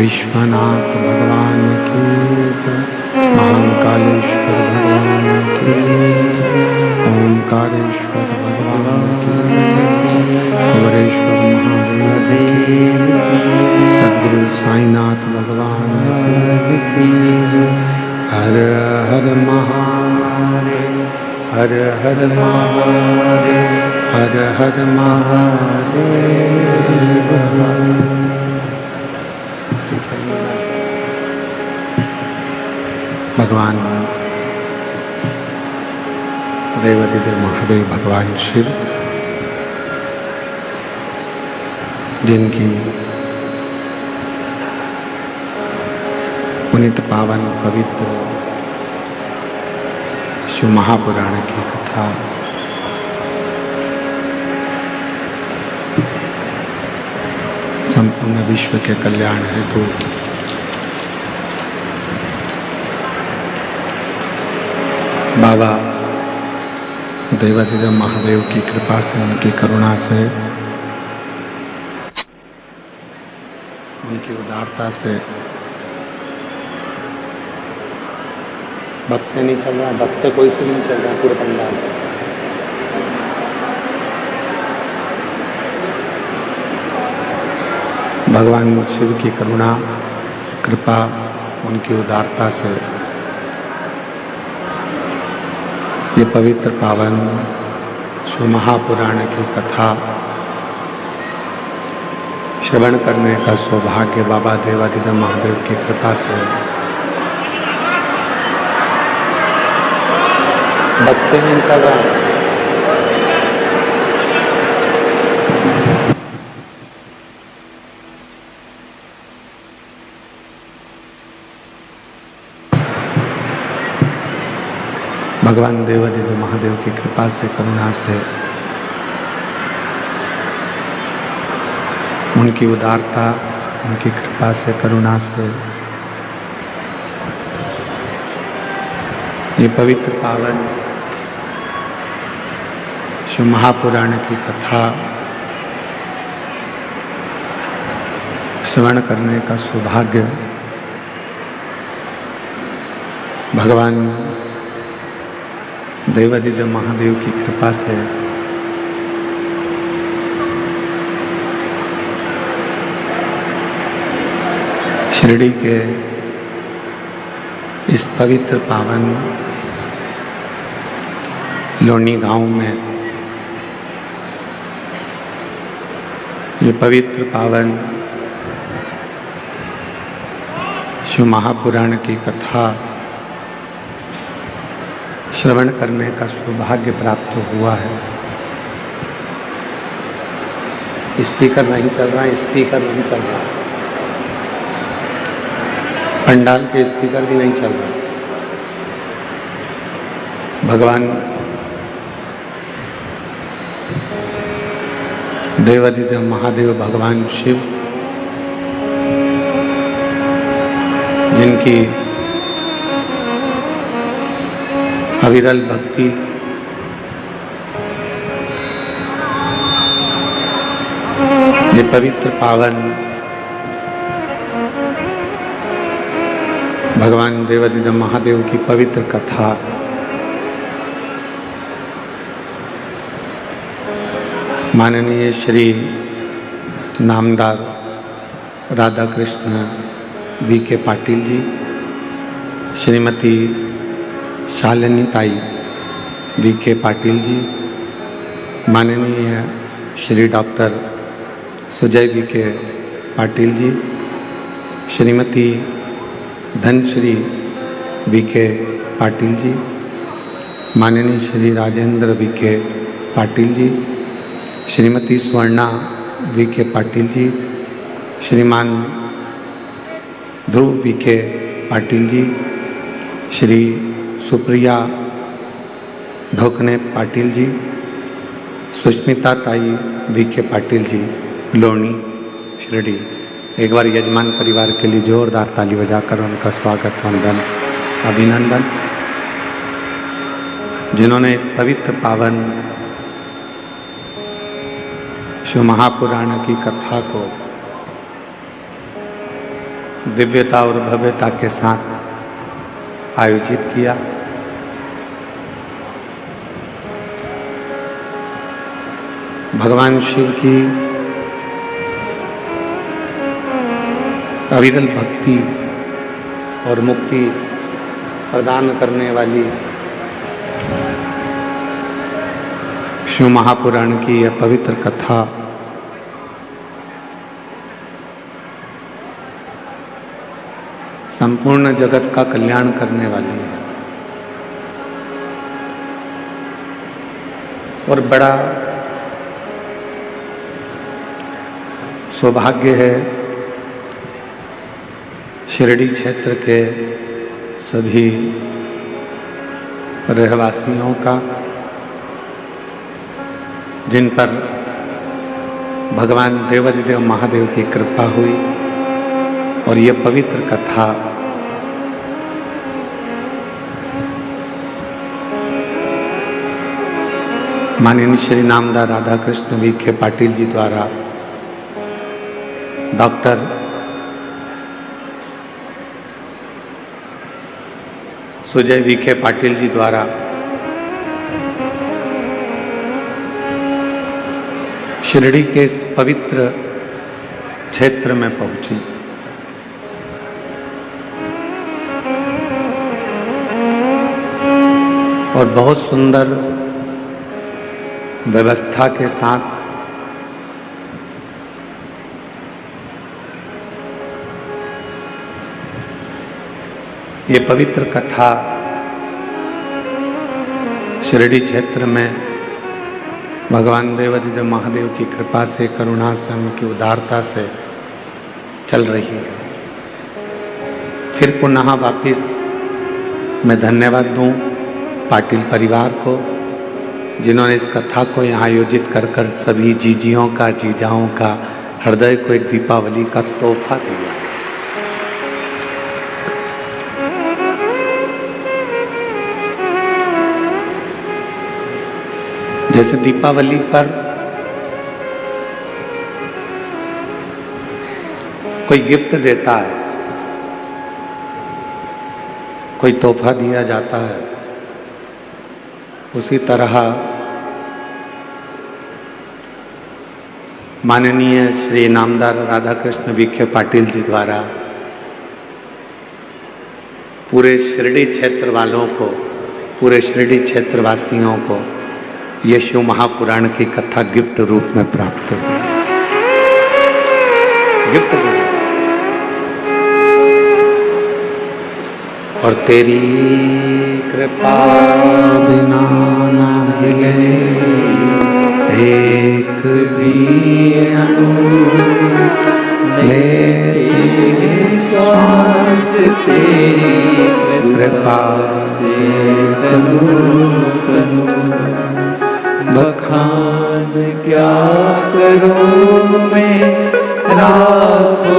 विश्वनाथ भगवान की जय, महाकालेश्वर भगवान की जय, ओंकारेश्वर भगवान की जय, अमरेश्वर महादेव की जय, सद्गुरु साईनाथ भगवान की जय। हर हर महादेव, हर हर महादेव, हर हर महादेव। भगवान देवाधिदेव महादेव भगवान शिव, जिनकी पुनीत पावन पवित्र शिव महापुराण की कथा संपूर्ण विश्व के कल्याण हेतु बाबा देवाधिदेव महादेव की कृपा से, उनकी करुणा से, उनकी उदारता से बक्से नहीं चल रहा, बक्से कोई से नहीं चल रहा, पूरे पंडाल भगवान शिव की करुणा कृपा, उनकी उदारता से ये पवित्र पावन शिव महापुराण की कथा श्रवण करने का सौभाग्य बाबा देवाधिदेव महादेव की कृपा से बक्से में निकल रहा है। भगवान देवाधिदेव महादेव की कृपा से, करुणा से, उनकी उदारता, उनकी कृपा से, करुणा से ये पवित्र पावन शिव महापुराण की कथा श्रवण करने का सौभाग्य भगवान देवाधिदेव महादेव की कृपा से शिरडी के इस पवित्र पावन लोनी गांव में ये पवित्र पावन शिव महापुराण की कथा श्रवण करने का सौभाग्य प्राप्त हुआ है। स्पीकर नहीं चल रहा है, स्पीकर नहीं चल रहा, पंडाल के स्पीकर भी नहीं चल रहा। भगवान देवाधिदेव महादेव भगवान शिव, जिनकी अविरल भक्ति ये पवित्र पावन भगवान देवाधिदेव महादेव की पवित्र कथा माननीय श्री नामदार राधा कृष्ण वी.के. पाटिल जी, श्रीमती शालिनी ताई वी.के. पाटिल जी, माननीय Shri doctor Sujay VK. Patil ji, Shrimati Dhanashree VK. Patil ji, माननीय श्री राजेंद्र वी.के. पाटिल जी, श्रीमती स्वर्णा वी.के. पाटिल जी, श्रीमान ध्रुव वी.के. पाटिल जी, श्री सुप्रिया ढोकने पाटिल जी, सुष्मिता ताई वी.के. पाटिल जी, लोनी शिरडी। एक बार यजमान परिवार के लिए जोरदार ताली बजाकर उनका स्वागत, वंदन, अभिनंदन, जिन्होंने इस पवित्र पावन शिव महापुराण की कथा को दिव्यता और भव्यता के साथ आयोजित किया। भगवान शिव की अविरल भक्ति और मुक्ति प्रदान करने वाली शिव महापुराण की यह पवित्र कथा संपूर्ण जगत का कल्याण करने वाली है और बड़ा सौभाग्य है शिरडी क्षेत्र के सभी रहवासियों का, जिन पर भगवान देवाधिदेव महादेव की कृपा हुई और ये पवित्र कथा माननीय श्री नामदार राधा कृष्ण विखे पाटिल जी द्वारा डॉक्टर सुजय विखे पाटिल जी द्वारा शिरडी के इस पवित्र क्षेत्र में पहुंची। और बहुत सुंदर व्यवस्था के साथ ये पवित्र कथा शिरडी क्षेत्र में भगवान देवाधिदेव महादेव की कृपा से, करुणा से, उनकी उदारता से चल रही है। फिर पुनः वापिस मैं धन्यवाद दूं पाटिल परिवार को, जिन्होंने इस कथा को यहाँ आयोजित कर कर सभी जीजियों का, जीजाओं का हृदय को एक दीपावली का तोहफा दिया। जैसे दीपावली पर कोई गिफ्ट देता है, कोई तोहफा दिया जाता है, उसी तरह माननीय श्री नामदार राधा कृष्ण विखे पाटिल जी द्वारा पूरे शिरडी क्षेत्र वालों को, पूरे शिरडी क्षेत्र वासियों को ये शिव महापुराण की कथा गिफ्ट रूप में प्राप्त हुई। गिफ्ट और तेरी कृपा बिना ना हिले एक भी अणु, लेते श्वास तेरी कृपा से तनु तनु। बखान क्या करूं मैं राखो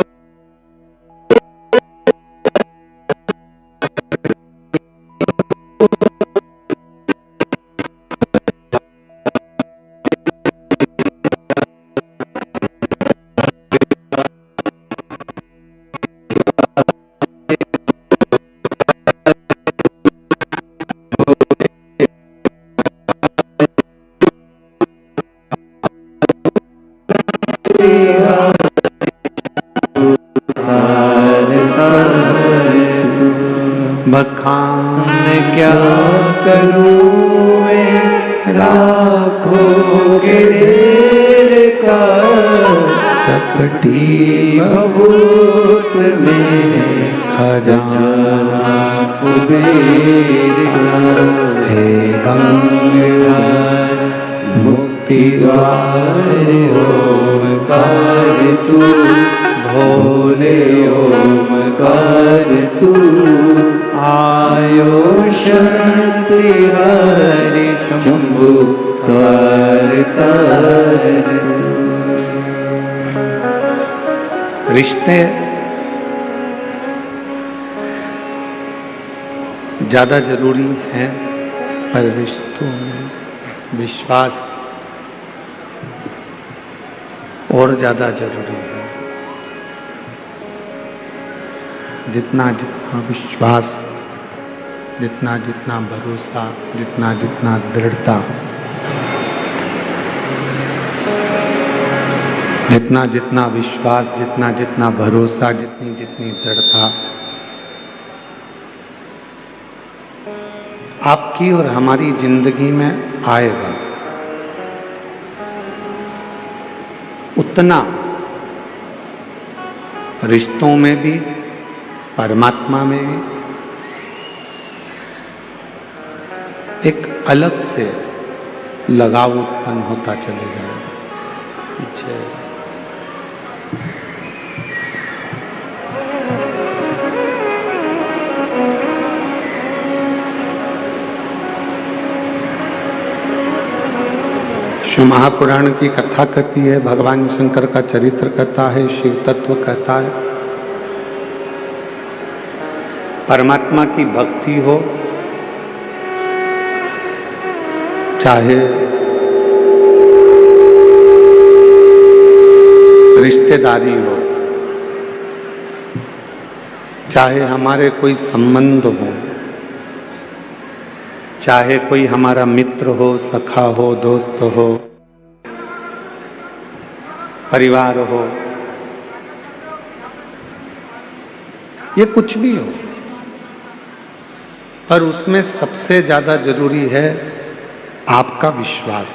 बखान क्या करूं मैं लाखों के ढेर का, चपटी बहुत में खजाना कुबेर का। हे गंगा मुक्ति द्वार ओमकार तू, भोले ओमकार तू। आयो शांति हरि शंभु तार तार। रिश्ते ज्यादा जरूरी हैं, पर रिश्तों में विश्वास और ज्यादा जरूरी है। जितना जितना विश्वास, जितना जितना भरोसा, जितना जितना दृढ़ता, जितना जितना विश्वास, जितना जितना भरोसा, जितनी जितनी दृढ़ता आपकी और हमारी जिंदगी में आएगा, उतना रिश्तों में भी, परमात्मा में भी एक अलग से लगाव उत्पन्न होता चले जाएगा। पीछे शिव महापुराण की कथा कहती है, भगवान शंकर का चरित्र कहता है, शिव तत्व कहता है। परमात्मा की भक्ति हो, चाहे रिश्तेदारी हो, चाहे हमारे कोई संबंध हो, चाहे कोई हमारा मित्र हो, सखा हो, दोस्त हो, परिवार हो, ये कुछ भी हो, पर उसमें सबसे ज्यादा जरूरी है आपका विश्वास,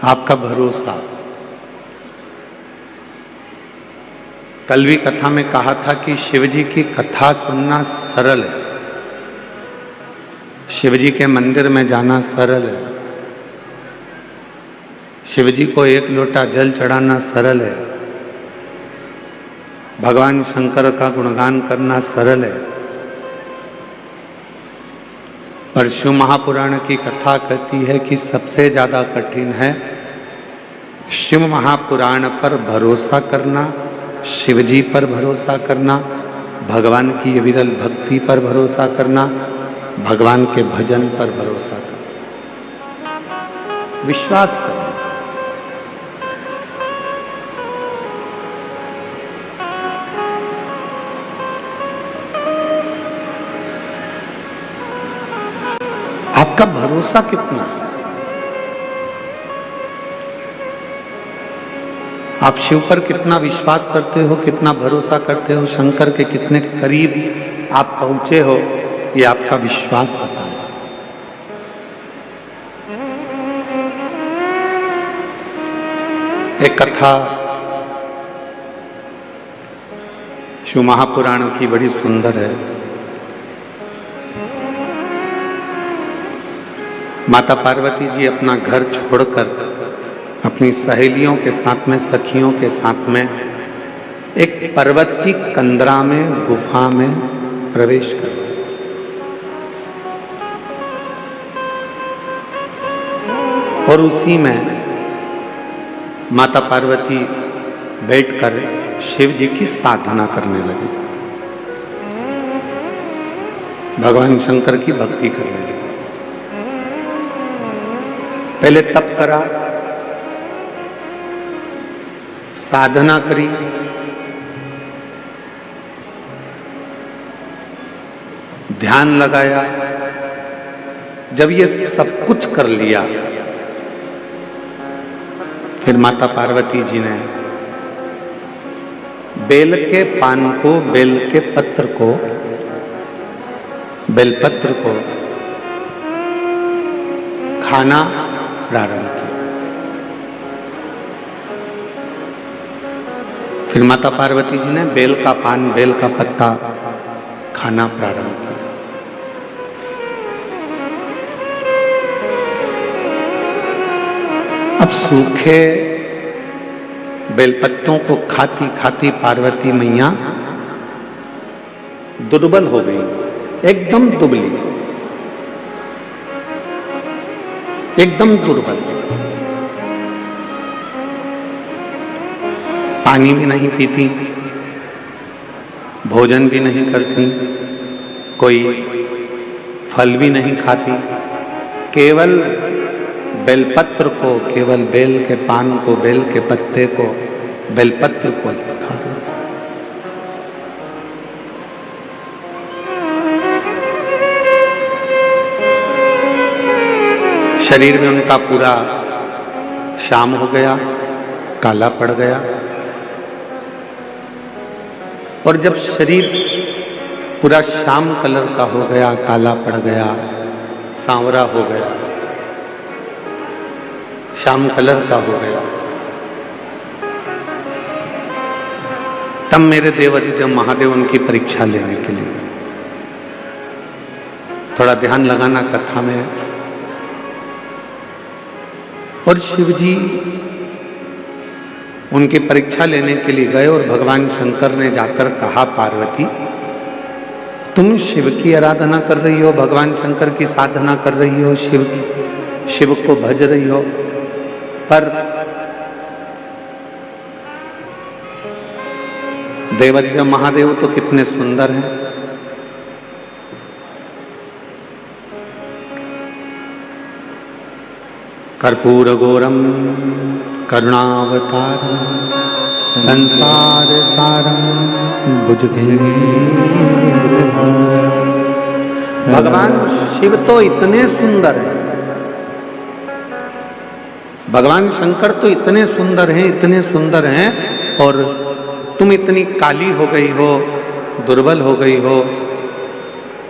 आपका भरोसा। कल भी कथा में कहा था कि शिव जी की कथा सुनना सरल है, शिव जी के मंदिर में जाना सरल है, शिव जी को एक लोटा जल चढ़ाना सरल है, भगवान शंकर का गुणगान करना सरल है। पर शिव महापुराण की कथा कहती है कि सबसे ज्यादा कठिन है शिव महापुराण पर भरोसा करना, शिव जी पर भरोसा करना, भगवान की विरल भक्ति पर भरोसा करना, भगवान के भजन पर भरोसा करना, विश्वास करना। आपका भरोसा कितना है? आप शिव पर कितना विश्वास करते हो, कितना भरोसा करते हो, शंकर के कितने करीब आप पहुंचे हो, ये आपका विश्वास बताए। एक कथा शिव महापुराण की बड़ी सुंदर है। माता पार्वती जी अपना घर छोड़कर अपनी सहेलियों के साथ में, सखियों के साथ में एक पर्वत की कंदरा में, गुफा में प्रवेश कर गए। और उसी में माता पार्वती बैठकर शिव जी की साधना करने लगी, भगवान शंकर की भक्ति करने लगी। पहले तप करा, साधना करी, ध्यान लगाया। जब ये सब कुछ कर लिया, फिर माता पार्वती जी ने बेल के पान को, बेल के पत्र को, बेलपत्र को खाना प्रारंभ किया। फिर माता पार्वती जी ने बेल का पान, बेल का पत्ता खाना प्रारंभ किया। अब सूखे बेलपत्तों को खाती खाती पार्वती मैया दुर्बल हो गई, एकदम दुबली, एकदम दुर्बल। पानी भी नहीं पीती, भोजन भी नहीं करती, कोई फल भी नहीं खाती, केवल बेलपत्र को, केवल बेल के पान को, बेल के पत्ते को बेलपत्र को ही खा रहे हो। शरीर में उनका पूरा श्याम हो गया, काला पड़ गया। और जब शरीर पूरा श्याम कलर का हो गया, काला पड़ गया, सांवरा हो गया, श्याम कलर का हो गया, तब मेरे देवाधिदेव महादेव उनकी परीक्षा लेने के लिए, थोड़ा ध्यान लगाना कथा में। और शिवजी उनकी परीक्षा लेने के लिए गए और भगवान शंकर ने जाकर कहा, पार्वती तुम शिव की आराधना कर रही हो, भगवान शंकर की साधना कर रही हो, शिव को भज रही हो, पर देवाधिदेव महादेव तो कितने सुंदर हैं। कर्पूर गौरम करुणावतारम संसार सारम भुजगेन्द्र। भगवान शिव तो इतने सुंदर हैं, भगवान शंकर तो इतने सुंदर हैं, इतने सुंदर हैं, और तुम इतनी काली हो गई हो, दुर्बल हो गई हो,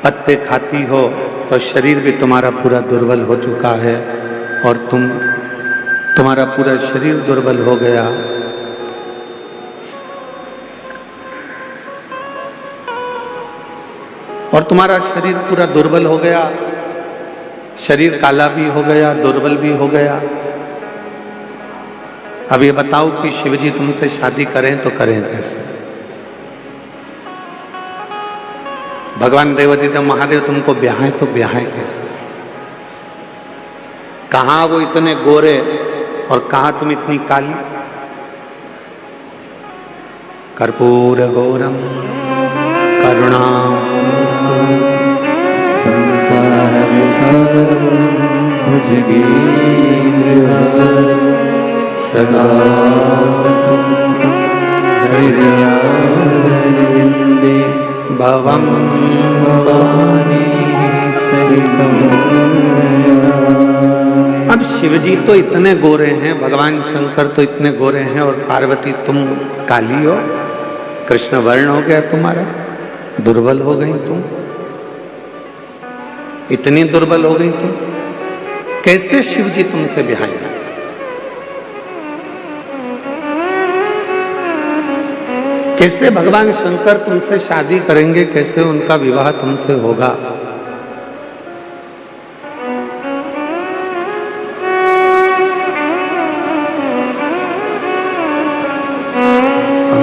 पत्ते खाती हो, तो शरीर भी तुम्हारा पूरा दुर्बल हो चुका है, और तुम्हारा पूरा शरीर दुर्बल हो गया। और तुम्हारा शरीर पूरा दुर्बल हो गया, शरीर काला भी हो गया, दुर्बल भी हो गया। अब ये बताओ कि शिवजी तुमसे शादी करें तो करें कैसे? भगवान देवाधिदेव महादेव तुमको ब्याहें तो ब्याहें कैसे? कहां वो इतने गोरे और कहां तुम इतनी काली? कर्पूर गौरम करुणा संसार सारम भुजगेन्द्र सदा संतं हृदयारविन्दे भवं भवानी सहितं। अब शिवजी तो इतने गोरे हैं, भगवान शंकर तो इतने गोरे हैं, और पार्वती तुम काली हो, कृष्ण वर्ण हो गया तुम्हारा, दुर्बल हो गई तुम, इतनी दुर्बल हो गई तुम, कैसे शिवजी तुमसे ब्याहेंगे? कैसे भगवान शंकर तुमसे शादी करेंगे? कैसे उनका विवाह तुमसे होगा?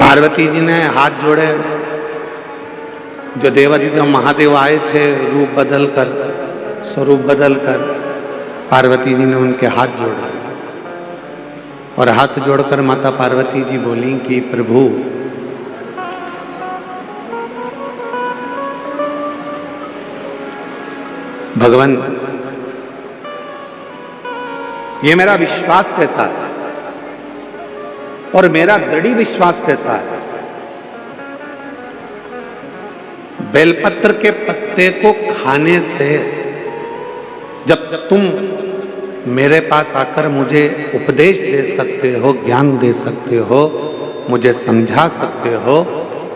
पार्वती जी ने हाथ जोड़े, जो देवाधिदेव महादेव आए थे रूप बदल कर, स्वरूप बदल कर, पार्वती जी ने उनके हाथ जोड़े, और हाथ जोड़कर माता पार्वती जी बोली कि प्रभु भगवान, ये मेरा विश्वास कहता है और मेरा दृढ़ विश्वास कहता है, बेलपत्र के पत्ते को खाने से जब तुम मेरे पास आकर मुझे उपदेश दे सकते हो, ज्ञान दे सकते हो, मुझे समझा सकते हो,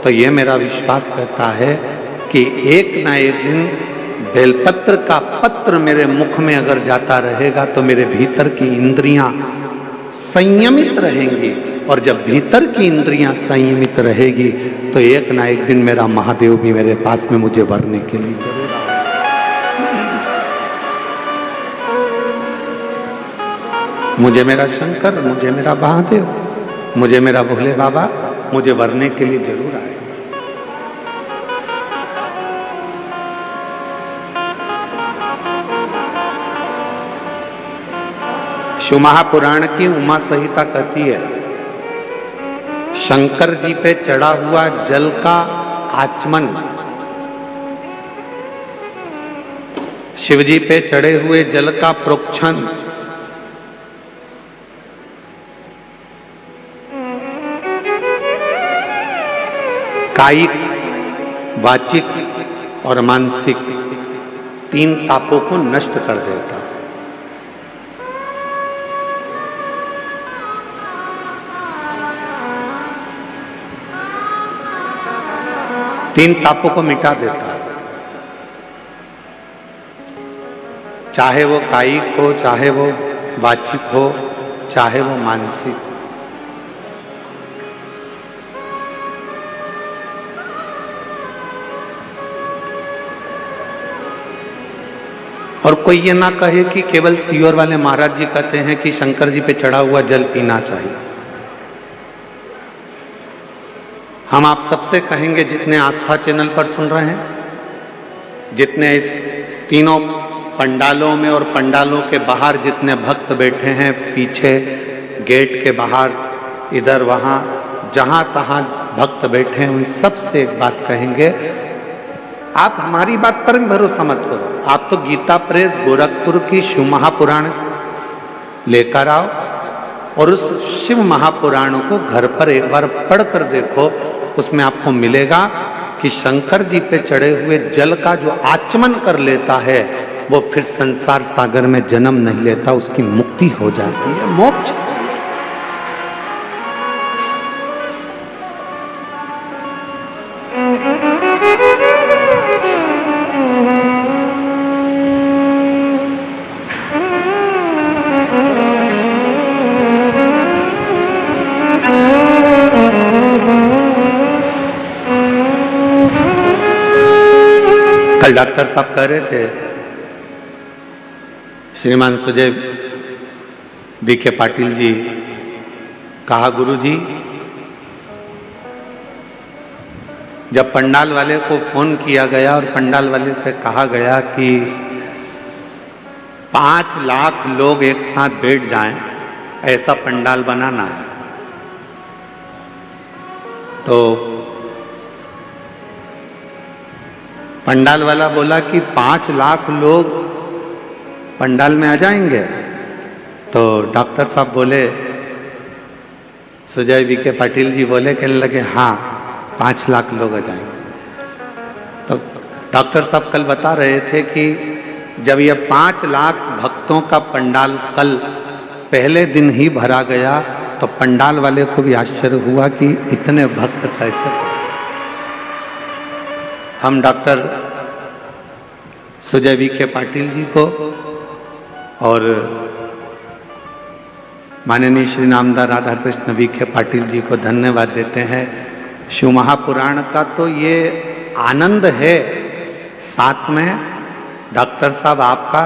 तो ये मेरा विश्वास कहता है कि एक ना एक दिन बेलपत्र का पत्र मेरे मुख में अगर जाता रहेगा तो मेरे भीतर की इंद्रियां संयमित रहेंगी, और जब भीतर की इंद्रियां संयमित रहेगी तो एक ना एक दिन मेरा महादेव भी मेरे पास में मुझे वरने के लिए जरूर आएगा। मुझे मेरा शंकर, मुझे मेरा महादेव, मुझे मेरा भोले बाबा मुझे वरने के लिए जरूर आएगा। शिव महापुराण की उमा संहिता कहती है, शंकर जी पे चढ़ा हुआ जल का आचमन, शिव जी पे चढ़े हुए जल का प्रोक्षण, कायिक, वाचिक और मानसिक 3 तापों को नष्ट कर देता है। तीन तापों को मिटा देता है, चाहे वो कायिक हो, चाहे वो वाचिक हो, चाहे वो मानसिक। और कोई ये ना कहे कि केवल सीहोर वाले महाराज जी कहते हैं कि शंकर जी पे चढ़ा हुआ जल पीना चाहिए। हम आप सबसे कहेंगे, जितने आस्था चैनल पर सुन रहे हैं, जितने तीनों पंडालों में और पंडालों के बाहर जितने भक्त बैठे हैं, पीछे गेट के बाहर, इधर वहाँ जहाँ तहाँ भक्त बैठे हैं, उन सबसे एक बात कहेंगे, आप हमारी बात पर भरोसा मत करो। आप तो गीता प्रेस गोरखपुर की शिव महापुराण लेकर आओ और उस शिव महापुराण को घर पर एक बार पढ़कर देखो। उसमें आपको मिलेगा कि शंकर जी पे चढ़े हुए जल का जो आचमन कर लेता है, वो फिर संसार सागर में जन्म नहीं लेता, उसकी मुक्ति हो जाती है, मोक्ष। कल डॉक्टर साहब कह रहे थे, श्रीमान सुजय बीके पाटिल जी, कहा गुरु जी, जब पंडाल वाले को फोन किया गया और पंडाल वाले से कहा गया कि 5 लाख लोग एक साथ बैठ जाएं, ऐसा पंडाल बनाना है, तो पंडाल वाला बोला कि 5 लाख लोग पंडाल में आ जाएंगे। तो डॉक्टर साहब बोले, सुजय बीके पाटिल जी बोले, कहने लगे हाँ 5 लाख लोग आ जाएंगे। तो डॉक्टर साहब कल बता रहे थे कि जब ये 5 लाख भक्तों का पंडाल कल पहले दिन ही भरा गया, तो पंडाल वाले को भी आश्चर्य हुआ कि इतने भक्त कैसे। हम डॉक्टर सुजय बीके पाटिल जी को और माननीय श्री नामदार राधा कृष्ण बीके पाटिल जी को धन्यवाद देते हैं। शिव महापुराण का तो ये आनंद है, साथ में डॉक्टर साहब आपका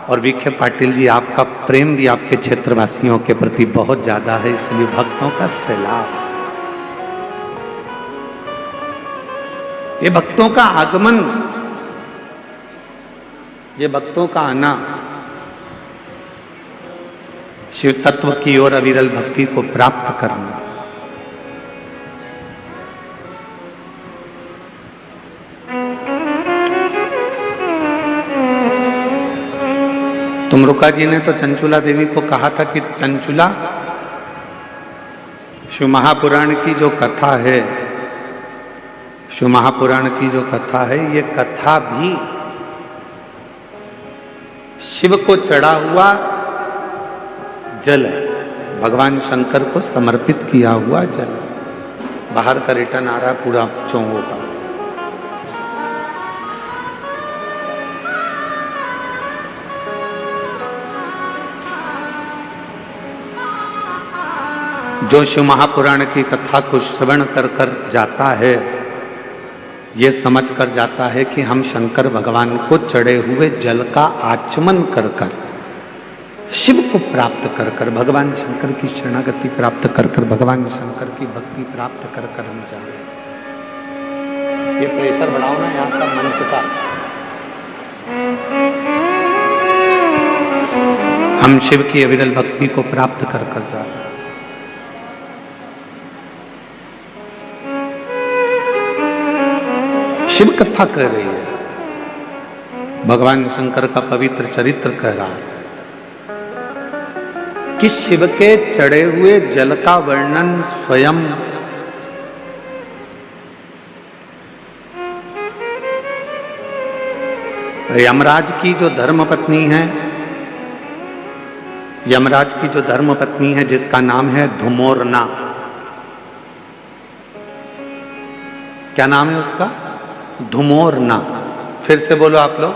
और बीके पाटिल जी आपका प्रेम भी आपके क्षेत्रवासियों के प्रति बहुत ज्यादा है, इसलिए भक्तों का सैलाब। ये भक्तों का आगमन, ये भक्तों का आना शिव तत्व की ओर अविरल भक्ति को प्राप्त करना। तुमरुका जी ने तो चंचुला देवी को कहा था कि चंचुला, शिव महापुराण की जो कथा है, शिव महापुराण की जो कथा है, ये कथा भी शिव को चढ़ा हुआ जल है, भगवान शंकर को समर्पित किया हुआ जल है। बाहर का रिटर्न आ रहा पूरा चोंगों का। जो शिव महापुराण की कथा को श्रवण कर कर जाता है, ये समझ कर जाता है कि हम शंकर भगवान को चढ़े हुए जल का आचमन कर कर, शिव को प्राप्त कर कर, भगवान शंकर की शरणागति प्राप्त कर कर, भगवान शंकर की भक्ति प्राप्त कर कर हम जा रहे हैं। ये प्रेशर बढ़ाओ ना यहाँ का मंच का। हम शिव की अविरल भक्ति को प्राप्त कर कर जा रहे हैं। शिव कथा कह रही है, भगवान शंकर का पवित्र चरित्र कह रहा है कि शिव के चढ़े हुए जल का वर्णन स्वयं यमराज की जो धर्मपत्नी है, यमराज की जो धर्मपत्नी है जिसका नाम है धुमोरना, क्या नाम है उसका? धुमोरना। फिर से बोलो आप लोग,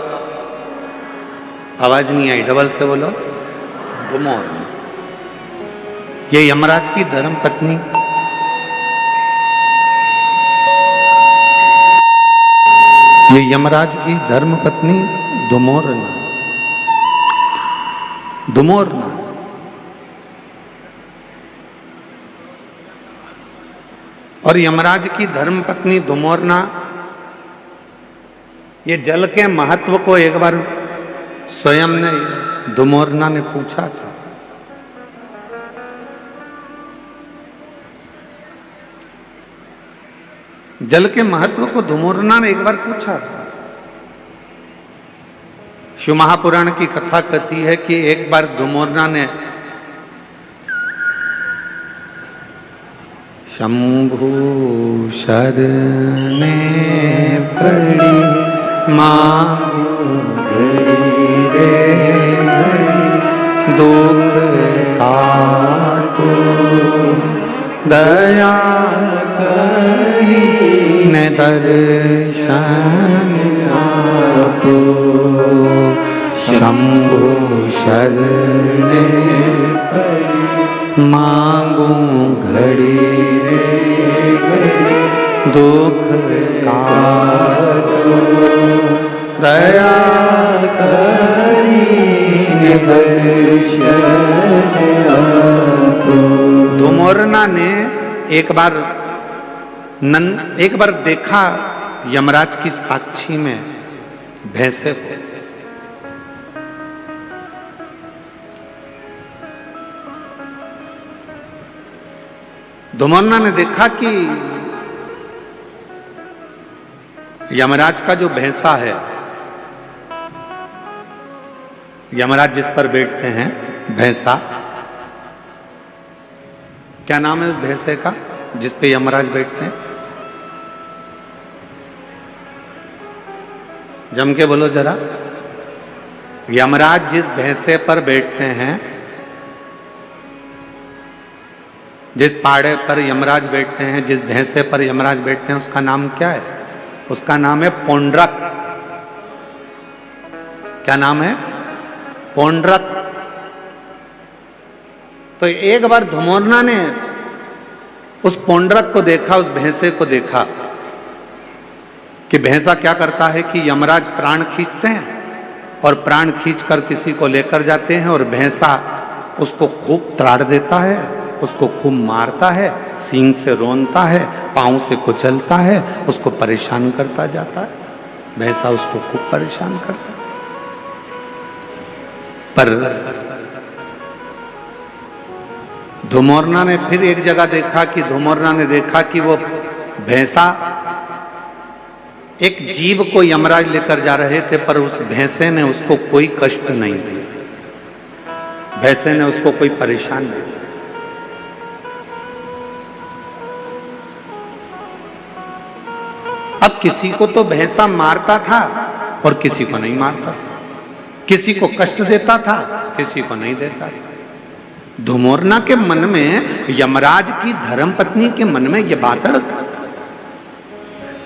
आवाज नहीं आई, डबल से बोलो, धुमोरना। ये यमराज की धर्मपत्नी, ये यमराज की धर्मपत्नी धुमोरना, धुमोरना। और यमराज की धर्मपत्नी धुमोरना ये जल के महत्व को एक बार स्वयं ने, धुमोरना ने पूछा था। जल के महत्व को धुमोरना ने एक बार पूछा था। शिव महापुराण की कथा कहती है कि एक बार धुमोरना ने शंभु शरणे पड़ी मांगू रे दुख काटो दया करी ने दर्शन आपो शंभु शरणे पड़ी मांगू घड़ी रे दुख काटो दया करी दर्शन आपो। धुमोरना ने एक बार देखा यमराज की साक्षी में भैंसे को। धुमोरना ने देखा कि यमराज का जो भैंसा है, यमराज जिस पर बैठते हैं भैंसा, क्या नाम है उस भैंसे का जिस पे यमराज बैठते हैं? जम के बोलो जरा। यमराज जिस भैंसे पर बैठते हैं, जिस पाड़े पर यमराज बैठते हैं, जिस भैंसे पर यमराज बैठते हैं, उसका नाम क्या है? उसका नाम है पौंड्रक। क्या नाम है? पौंड्रक। तो एक बार धुमोरना ने उस पौंड्रक को देखा, उस भैंसे को देखा कि भैंसा क्या करता है कि यमराज प्राण खींचते हैं और प्राण खींचकर किसी को लेकर जाते हैं और भैंसा उसको खूब त्राड़ देता है, उसको खूब मारता है, सींग से रोनता है, पांव से कुचलता है, उसको परेशान करता जाता है। भैंसा उसको खूब परेशान करता है। पर धुमोरना ने फिर एक जगह देखा कि धुमोरना ने देखा कि वो भैंसा एक जीव को यमराज लेकर जा रहे थे, पर उस भैंसे ने उसको कोई कष्ट नहीं दिया, भैंसे ने उसको कोई परेशान नहीं किया। अब किसी को तो भैंसा मारता था और किसी को नहीं मारता था, किसी को कष्ट देता था, किसी को नहीं देता था। धुमोरना के मन में, यमराज की धर्मपत्नी के मन में यह बात अड़,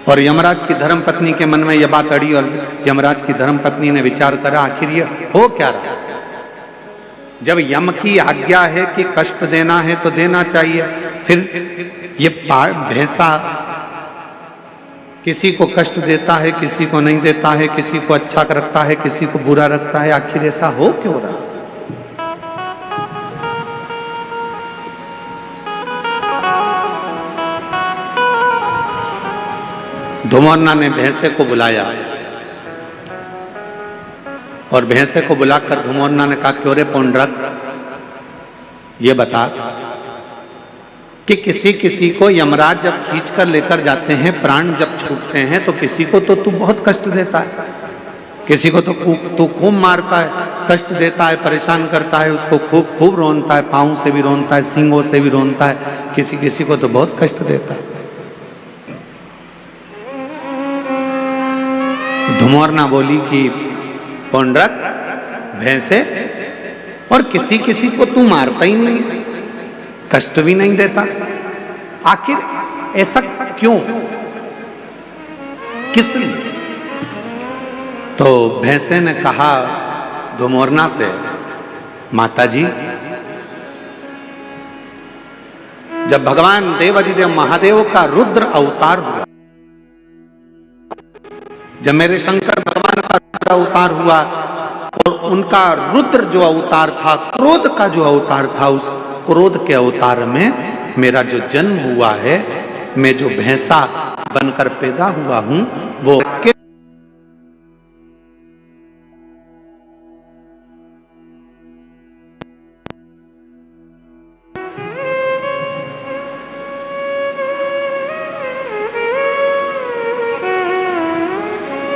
और यमराज की धर्मपत्नी के मन में यह बात अड़ी, और यमराज की धर्मपत्नी ने विचार करा आखिर ये हो क्या रहा। जब यम की आज्ञा है कि कष्ट देना है तो देना चाहिए, फिर ये भैंसा किसी को कष्ट देता है, किसी को नहीं देता है, किसी को अच्छा रखता है, किसी को बुरा रखता है, आखिर ऐसा हो क्यों रहा। धुमोरना ने भैंसे को बुलाया और भैंसे को बुलाकर धुमोरना ने कहा, क्यों रे पौंड्रक, ये बता कि किसी किसी को यमराज जब खींच कर लेकर जाते हैं, प्राण जब छूटते हैं, तो किसी को तो तू बहुत कष्ट देता है, किसी को तो तू खूब मारता है, कष्ट देता है, परेशान करता है, उसको खूब खूब रोनता है, पांव से भी रोनता है, सींगों से भी रोनता है, किसी किसी को तो बहुत कष्ट देता है। धुमोरना बोली कि पौंड्रक, भैंसे, और किसी किसी को तू मारता ही नहीं है, कष्ट भी नहीं देता, आखिर ऐसा क्यों, किस लिए? तो भैंसे ने कहा धुमोरना से, माता जी, जब भगवान देवाधिदेव महादेव का रुद्र अवतार हुआ, जब मेरे शंकर भगवान का रुद्र अवतार हुआ और उनका रुद्र जो अवतार था, क्रोध का जो अवतार था, उस क्रोध के अवतार में मेरा जो जन्म हुआ है, मैं जो भैंसा बनकर पैदा हुआ हूं, वो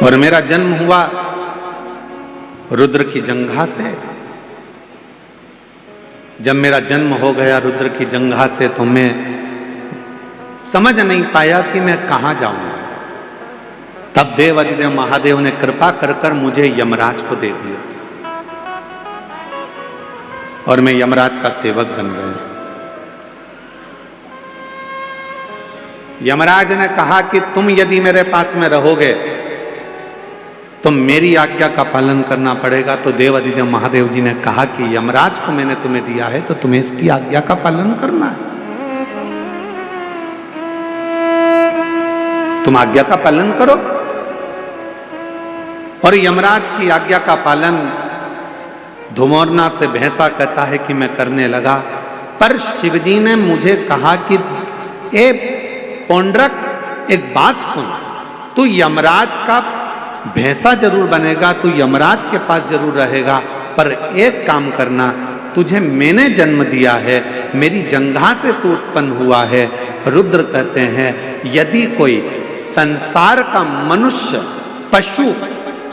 और मेरा जन्म हुआ रुद्र की जंघा से। जब मेरा जन्म हो गया रुद्र की जंघा से, तो मैं समझ नहीं पाया कि मैं कहां जाऊंगा। तब देवाधिदेव महादेव ने कृपा कर कर मुझे यमराज को दे दिया और मैं यमराज का सेवक बन गया। यमराज ने कहा कि तुम यदि मेरे पास में रहोगे तो मेरी आज्ञा का पालन करना पड़ेगा। तो देवाधिदेव महादेव जी ने कहा कि यमराज को मैंने तुम्हें दिया है तो तुम्हें इसकी आज्ञा का पालन करना है, तुम आज्ञा का पालन करो। और यमराज की आज्ञा का पालन धुमोरना से भैंसा कहता है कि मैं करने लगा। पर शिवजी ने मुझे कहा कि ए पौंड्रक, एक बात सुन, तू यमराज का भैंसा जरूर बनेगा, तू यमराज के पास जरूर रहेगा, पर एक काम करना, तुझे मैंने जन्म दिया है, मेरी जंघा से तू उत्पन्न हुआ है। रुद्र कहते हैं यदि कोई संसार का मनुष्य, पशु,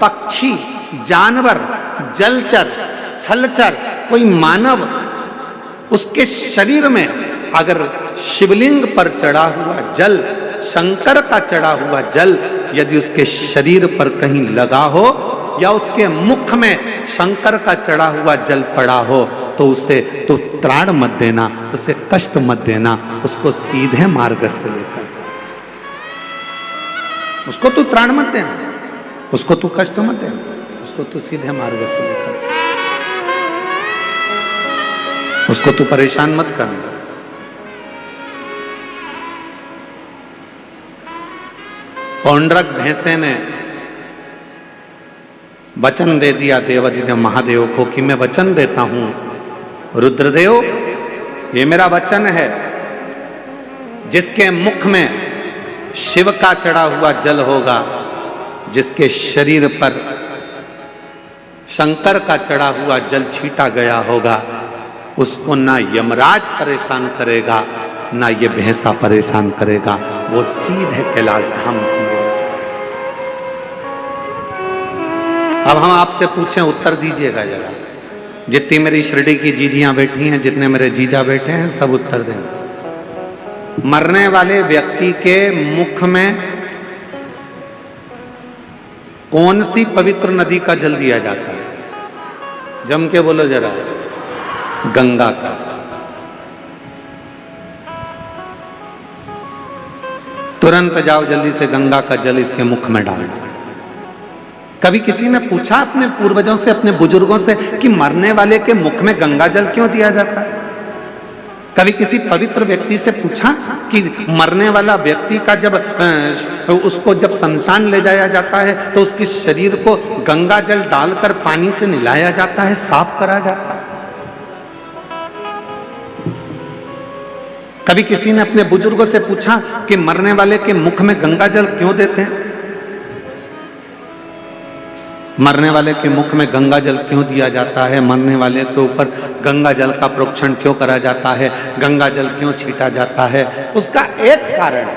पक्षी, जानवर, जलचर, थलचर, कोई मानव, उसके शरीर में अगर शिवलिंग पर चढ़ा हुआ जल, शंकर का चढ़ा हुआ जल यदि उसके शरीर पर कहीं लगा हो या उसके मुख में शंकर का चढ़ा हुआ जल पड़ा हो, तो उसे तो त्राण मत देना, उसे कष्ट मत देना, उसको सीधे मार्ग से लेकर, उसको तू त्राण मत देना, उसको तू कष्ट मत देना, उसको तू सीधे मार्ग से लेकर, उसको तू परेशान मत करना। पौंड्रक भैंसे ने वचन दे दिया देवाधिदेव महादेव को कि मैं वचन देता हूं रुद्रदेव, ये मेरा वचन है, जिसके मुख में शिव का चढ़ा हुआ जल होगा, जिसके शरीर पर शंकर का चढ़ा हुआ जल छीटा गया होगा, उसको ना यमराज परेशान करेगा ना ये भैंसा परेशान करेगा, वो सीधे कैलाश धाम की ओर जाए। अब हम आपसे पूछें, उत्तर दीजिएगा जरा, जितनी मेरी शिरडी की जीजियां बैठी हैं, जितने मेरे जीजा बैठे हैं, सब उत्तर दें। मरने वाले व्यक्ति के मुख में कौन सी पवित्र नदी का जल दिया जाता है? जम के बोलो जरा। गंगा का जल। तुरंत जाओ जल्दी से गंगा का जल इसके मुख में डाल दो। कभी किसी ने पूछा अपने पूर्वजों से, अपने बुजुर्गों से कि मरने वाले के मुख में गंगा जल क्यों दिया जाता है? कभी किसी पवित्र व्यक्ति से पूछा कि मरने वाला व्यक्ति का जब उसको जब शमशान ले जाया जाता है तो उसके शरीर को गंगा जल डालकर पानी से नहलाया जाता है, साफ करा जाता है? कभी किसी ने अपने बुजुर्गों से पूछा कि मरने वाले के मुख में गंगा जल क्यों देते हैं? मरने वाले के मुख में गंगा जल क्यों दिया जाता है? मरने वाले के ऊपर गंगा जल का प्रोक्षण क्यों करा जाता है? गंगा जल क्यों छीटा जाता है? उसका एक कारण,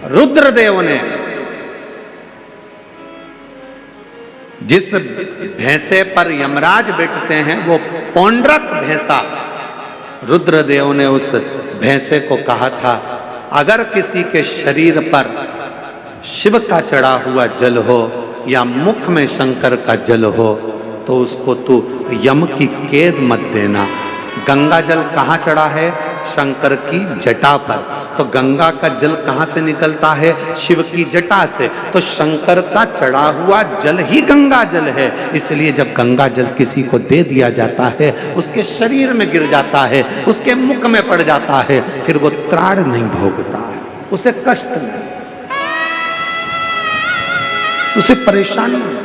रुद्रदेव ने जिस भैंसे पर यमराज बैठते हैं वो पौंड्रक भैंसा, रुद्रदेव ने उस भैंसे को कहा था अगर किसी के शरीर पर शिव का चढ़ा हुआ जल हो या मुख में शंकर का जल हो तो उसको तू यम की कैद मत देना। गंगा जल कहाँ चढ़ा है? शंकर की जटा पर। तो गंगा का जल कहाँ से निकलता है? शिव की जटा से। तो शंकर का चढ़ा हुआ जल ही गंगा जल है। इसलिए जब गंगा जल किसी को दे दिया जाता है, उसके शरीर में गिर जाता है, उसके मुख में पड़ जाता है, फिर वो त्राण नहीं भोगता है, उसे कष्ट नहीं, उसे परेशानी नहीं।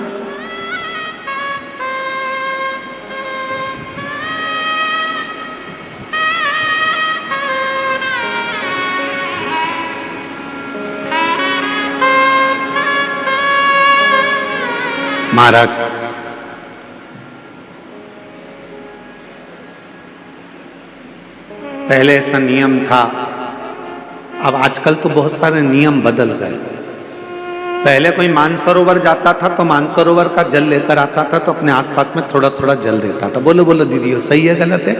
महाराज, पहले ऐसा नियम था, अब आजकल तो बहुत सारे नियम बदल गए। पहले कोई मानसरोवर जाता था तो मानसरोवर का जल लेकर आता था, तो अपने आसपास में थोड़ा थोड़ा जल देता था। बोलो बोलो दीदी, सही है गलत है?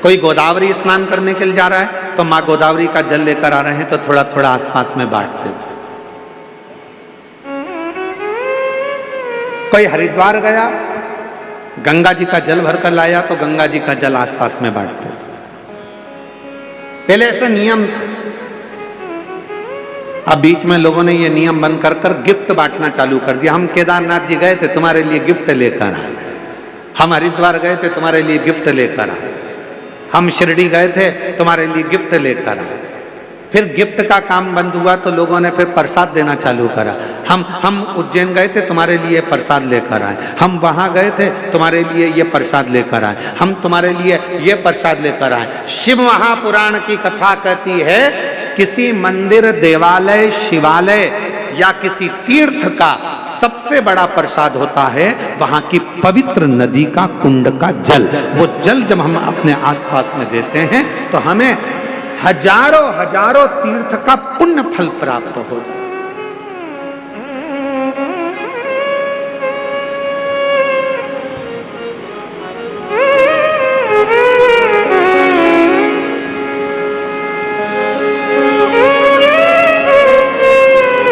कोई गोदावरी स्नान करने के लिए जा रहा है तो माँ गोदावरी का जल लेकर आ रहे हैं तो थोड़ा थोड़ा आसपास में बांटते थे। कोई हरिद्वार गया, गंगा जी का जल भरकर लाया तो गंगा जी का जल आसपास में बांटते थे। पहले ऐसा नियम था। अब बीच में लोगों ने ये नियम बंद कर कर गिफ्ट बांटना चालू कर दिया। हम केदारनाथ जी गए थे, तुम्हारे लिए गिफ्ट लेकर आए। हम हरिद्वार गए थे, तुम्हारे लिए गिफ्ट लेकर आए। हम शिरडी गए थे, तुम्हारे लिए गिफ्ट लेकर आए। फिर गिफ्ट का काम बंद हुआ तो लोगों ने फिर प्रसाद देना चालू करा। हम उज्जैन गए थे, तुम्हारे लिए प्रसाद लेकर आए। हम वहां गए थे, तुम्हारे लिए ये प्रसाद लेकर आए। हम तुम्हारे लिए ये प्रसाद लेकर आए। शिव महापुराण की कथा कहती है, किसी मंदिर, देवालय, शिवालय या किसी तीर्थ का सबसे बड़ा प्रसाद होता है वहां की पवित्र नदी का कुंड का जल। वो जल जब हम अपने आसपास में देते हैं तो हमें हजारों हजारों तीर्थ का पुण्य फल प्राप्त हो जाए।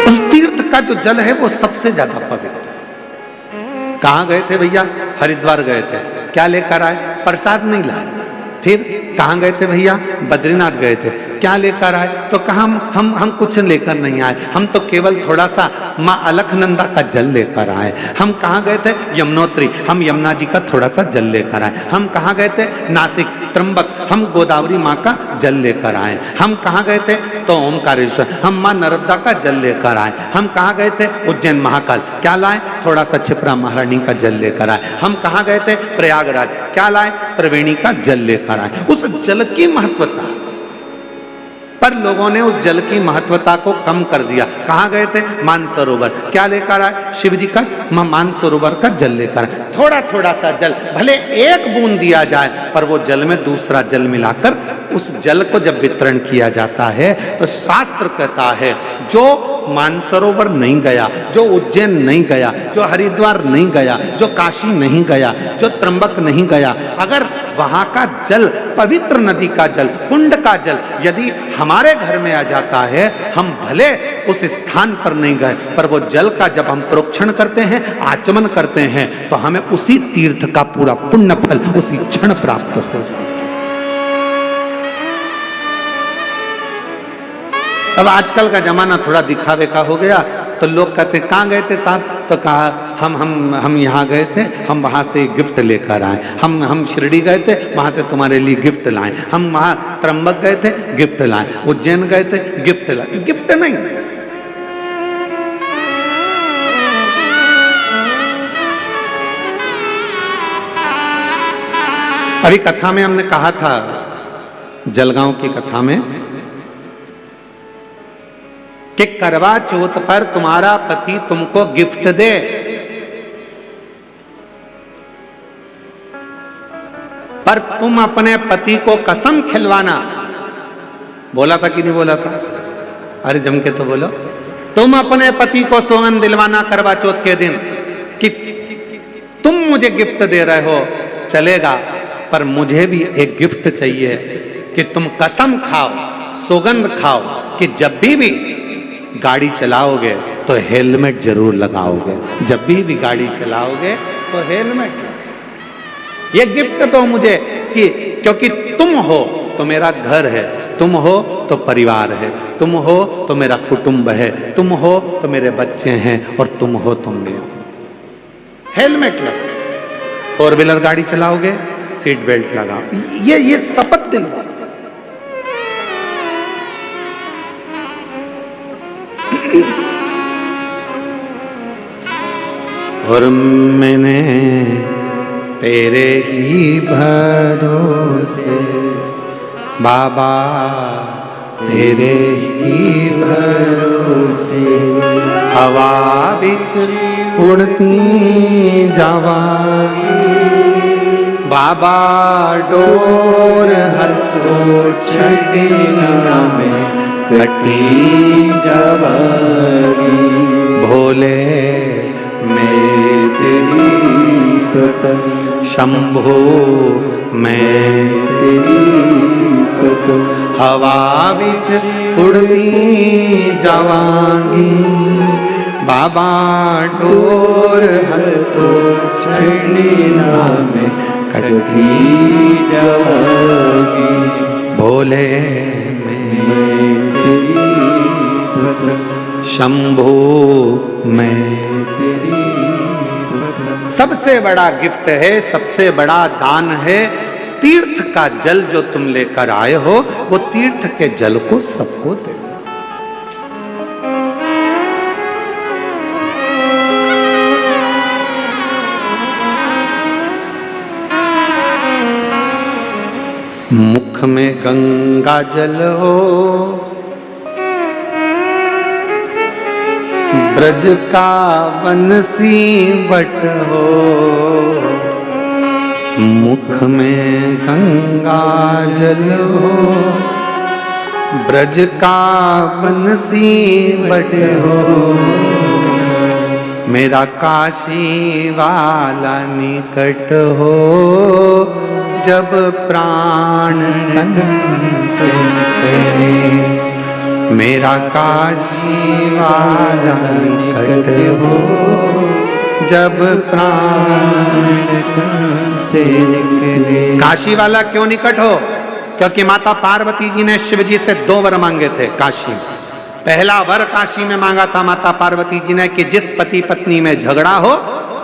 उस तीर्थ का जो जल है वो सबसे ज्यादा पवित्र। कहां गए थे भैया? हरिद्वार गए थे। क्या लेकर आए? प्रसाद नहीं लाए। फिर कहाँ गए थे भैया? बद्रीनाथ गए थे। क्या लेकर आए? तो कहा हम कुछ लेकर नहीं आए, हम तो केवल थोड़ा सा माँ अलखनंदा का जल लेकर आए। हम कहाँ गए थे? यमुनोत्री, हम यमुना जी का थोड़ा सा जल लेकर आए। हम कहाँ गए थे? नासिक, त्र्यंबक, हम गोदावरी माँ का जल लेकर आए। हम कहाँ गए थे? तो ओमकारेश्वर, हम माँ नर्मदा का जल लेकर आए। हम कहाँ गए थे? उज्जैन महाकाल। क्या लाए? थोड़ा सा क्षिप्रा महारानी का जल लेकर आए। हम कहाँ गए थे? प्रयागराज। क्या लाए? त्रिवेणी का जल लेकर आए। उस जल की महत्वता, पर लोगों ने उस जल की महत्वता को कम कर दिया। कहाँ गए थे? मानसरोवर। क्या लेकर आए? शिव जी का मानसरोवर का जल लेकर आए। थोड़ा थोड़ा सा जल, भले एक बूंद दिया जाए, पर वो जल में दूसरा जल मिलाकर उस जल को जब वितरण किया जाता है तो शास्त्र कहता है, जो मानसरोवर नहीं गया, जो उज्जैन नहीं गया, जो हरिद्वार नहीं गया, जो काशी नहीं गया, जो त्र्यंबक नहीं गया, अगर वहां का जल, पवित्र नदी का जल, कुंड का जल यदि हमारे घर में आ जाता है, हम भले उस स्थान पर नहीं गए, पर वो जल का जब हम प्रोक्षण करते हैं, आचमन करते हैं, तो हमें उसी तीर्थ का पूरा पुण्य फल उसी क्षण प्राप्त हो जाता है। अब आजकल का जमाना थोड़ा दिखावे का हो गया, तो लोग कहते हैं कहाँ गए थे साहब? तो कहा हम यहाँ गए थे, हम वहाँ से गिफ्ट लेकर आए। हम शिरडी गए थे, वहाँ से तुम्हारे लिए गिफ्ट लाए। हम वहाँ त्र्यंबक गए थे, गिफ्ट लाए। उज्जैन गए थे, गिफ्ट लाए। गिफ्ट नहीं, अभी कथा में हमने कहा था, जलगांव की कथा में, कि करवा चौथ पर तुम्हारा पति तुमको गिफ्ट दे, पर तुम अपने पति को कसम खिलवाना। बोला था कि नहीं बोला था? अरे जम के तो बोलो। तुम अपने पति को सौगंध दिलवाना करवा चौथ के दिन कि तुम मुझे गिफ्ट दे रहे हो, चलेगा, पर मुझे भी एक गिफ्ट चाहिए कि तुम कसम खाओ, सौगंध खाओ कि जब भी गाड़ी चलाओगे तो हेलमेट जरूर लगाओगे। जब भी गाड़ी चलाओगे तो हेलमेट। ये गिफ्ट दो मुझे कि क्योंकि तुम हो तो मेरा घर है, तुम हो तो परिवार है, तुम हो तो मेरा कुटुंब है, तुम हो तो मेरे बच्चे हैं, और तुम हो तो मैं हूं। हेलमेट लगाओ। 4 व्हीलर गाड़ी चलाओगे सीट बेल्ट लगाओ। ये शपथ दिलवाओ। और मैंने तेरे ही भरोसे बाबा, तेरे ही भरोसे हवा बिच उड़ती जावांगी बाबा, डोर हर तो छड़ी ना में कटी जावांगी। भोले मैं तेरी पतन, शंभो मैं तेरी पतन, हवा बिच उड़ती जावांगी बाबा, डोर हर तो छड़ी ना में कटी जावांगी। भोले मैं तेरी पतन, शंभो मैं तेरी पतन। सबसे बड़ा गिफ्ट है, सबसे बड़ा दान है तीर्थ का जल जो तुम लेकर आए हो, वो तीर्थ के जल को सबको दे। मुख में गंगा जल हो, ब्रज का बंसी बट हो। मुख में गंगा जल हो, ब्रज का बंसी बट हो। मेरा काशी वाला निकट हो, जब प्राण तन से निकले। मेरा काशी वाला निकट हो, जब प्राण तन से निकले। काशी वाला क्यों निकट हो? क्योंकि माता पार्वती जी ने शिव जी से 2 वर मांगे थे काशी में। पहला वर काशी में मांगा था माता पार्वती जी ने कि जिस पति पत्नी में झगड़ा हो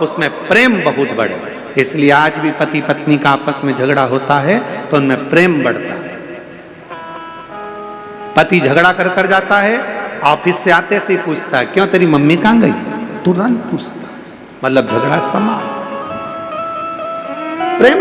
उसमें प्रेम बहुत बढ़े। इसलिए आज भी पति पत्नी का आपस में झगड़ा होता है तो उनमें प्रेम बढ़ता है। पति झगड़ा कर कर जाता है, ऑफिस से आते से ही पूछता है क्यों तेरी मम्मी कहां गई, तुरंत पूछता, मतलब झगड़ा समाप्त, प्रेम।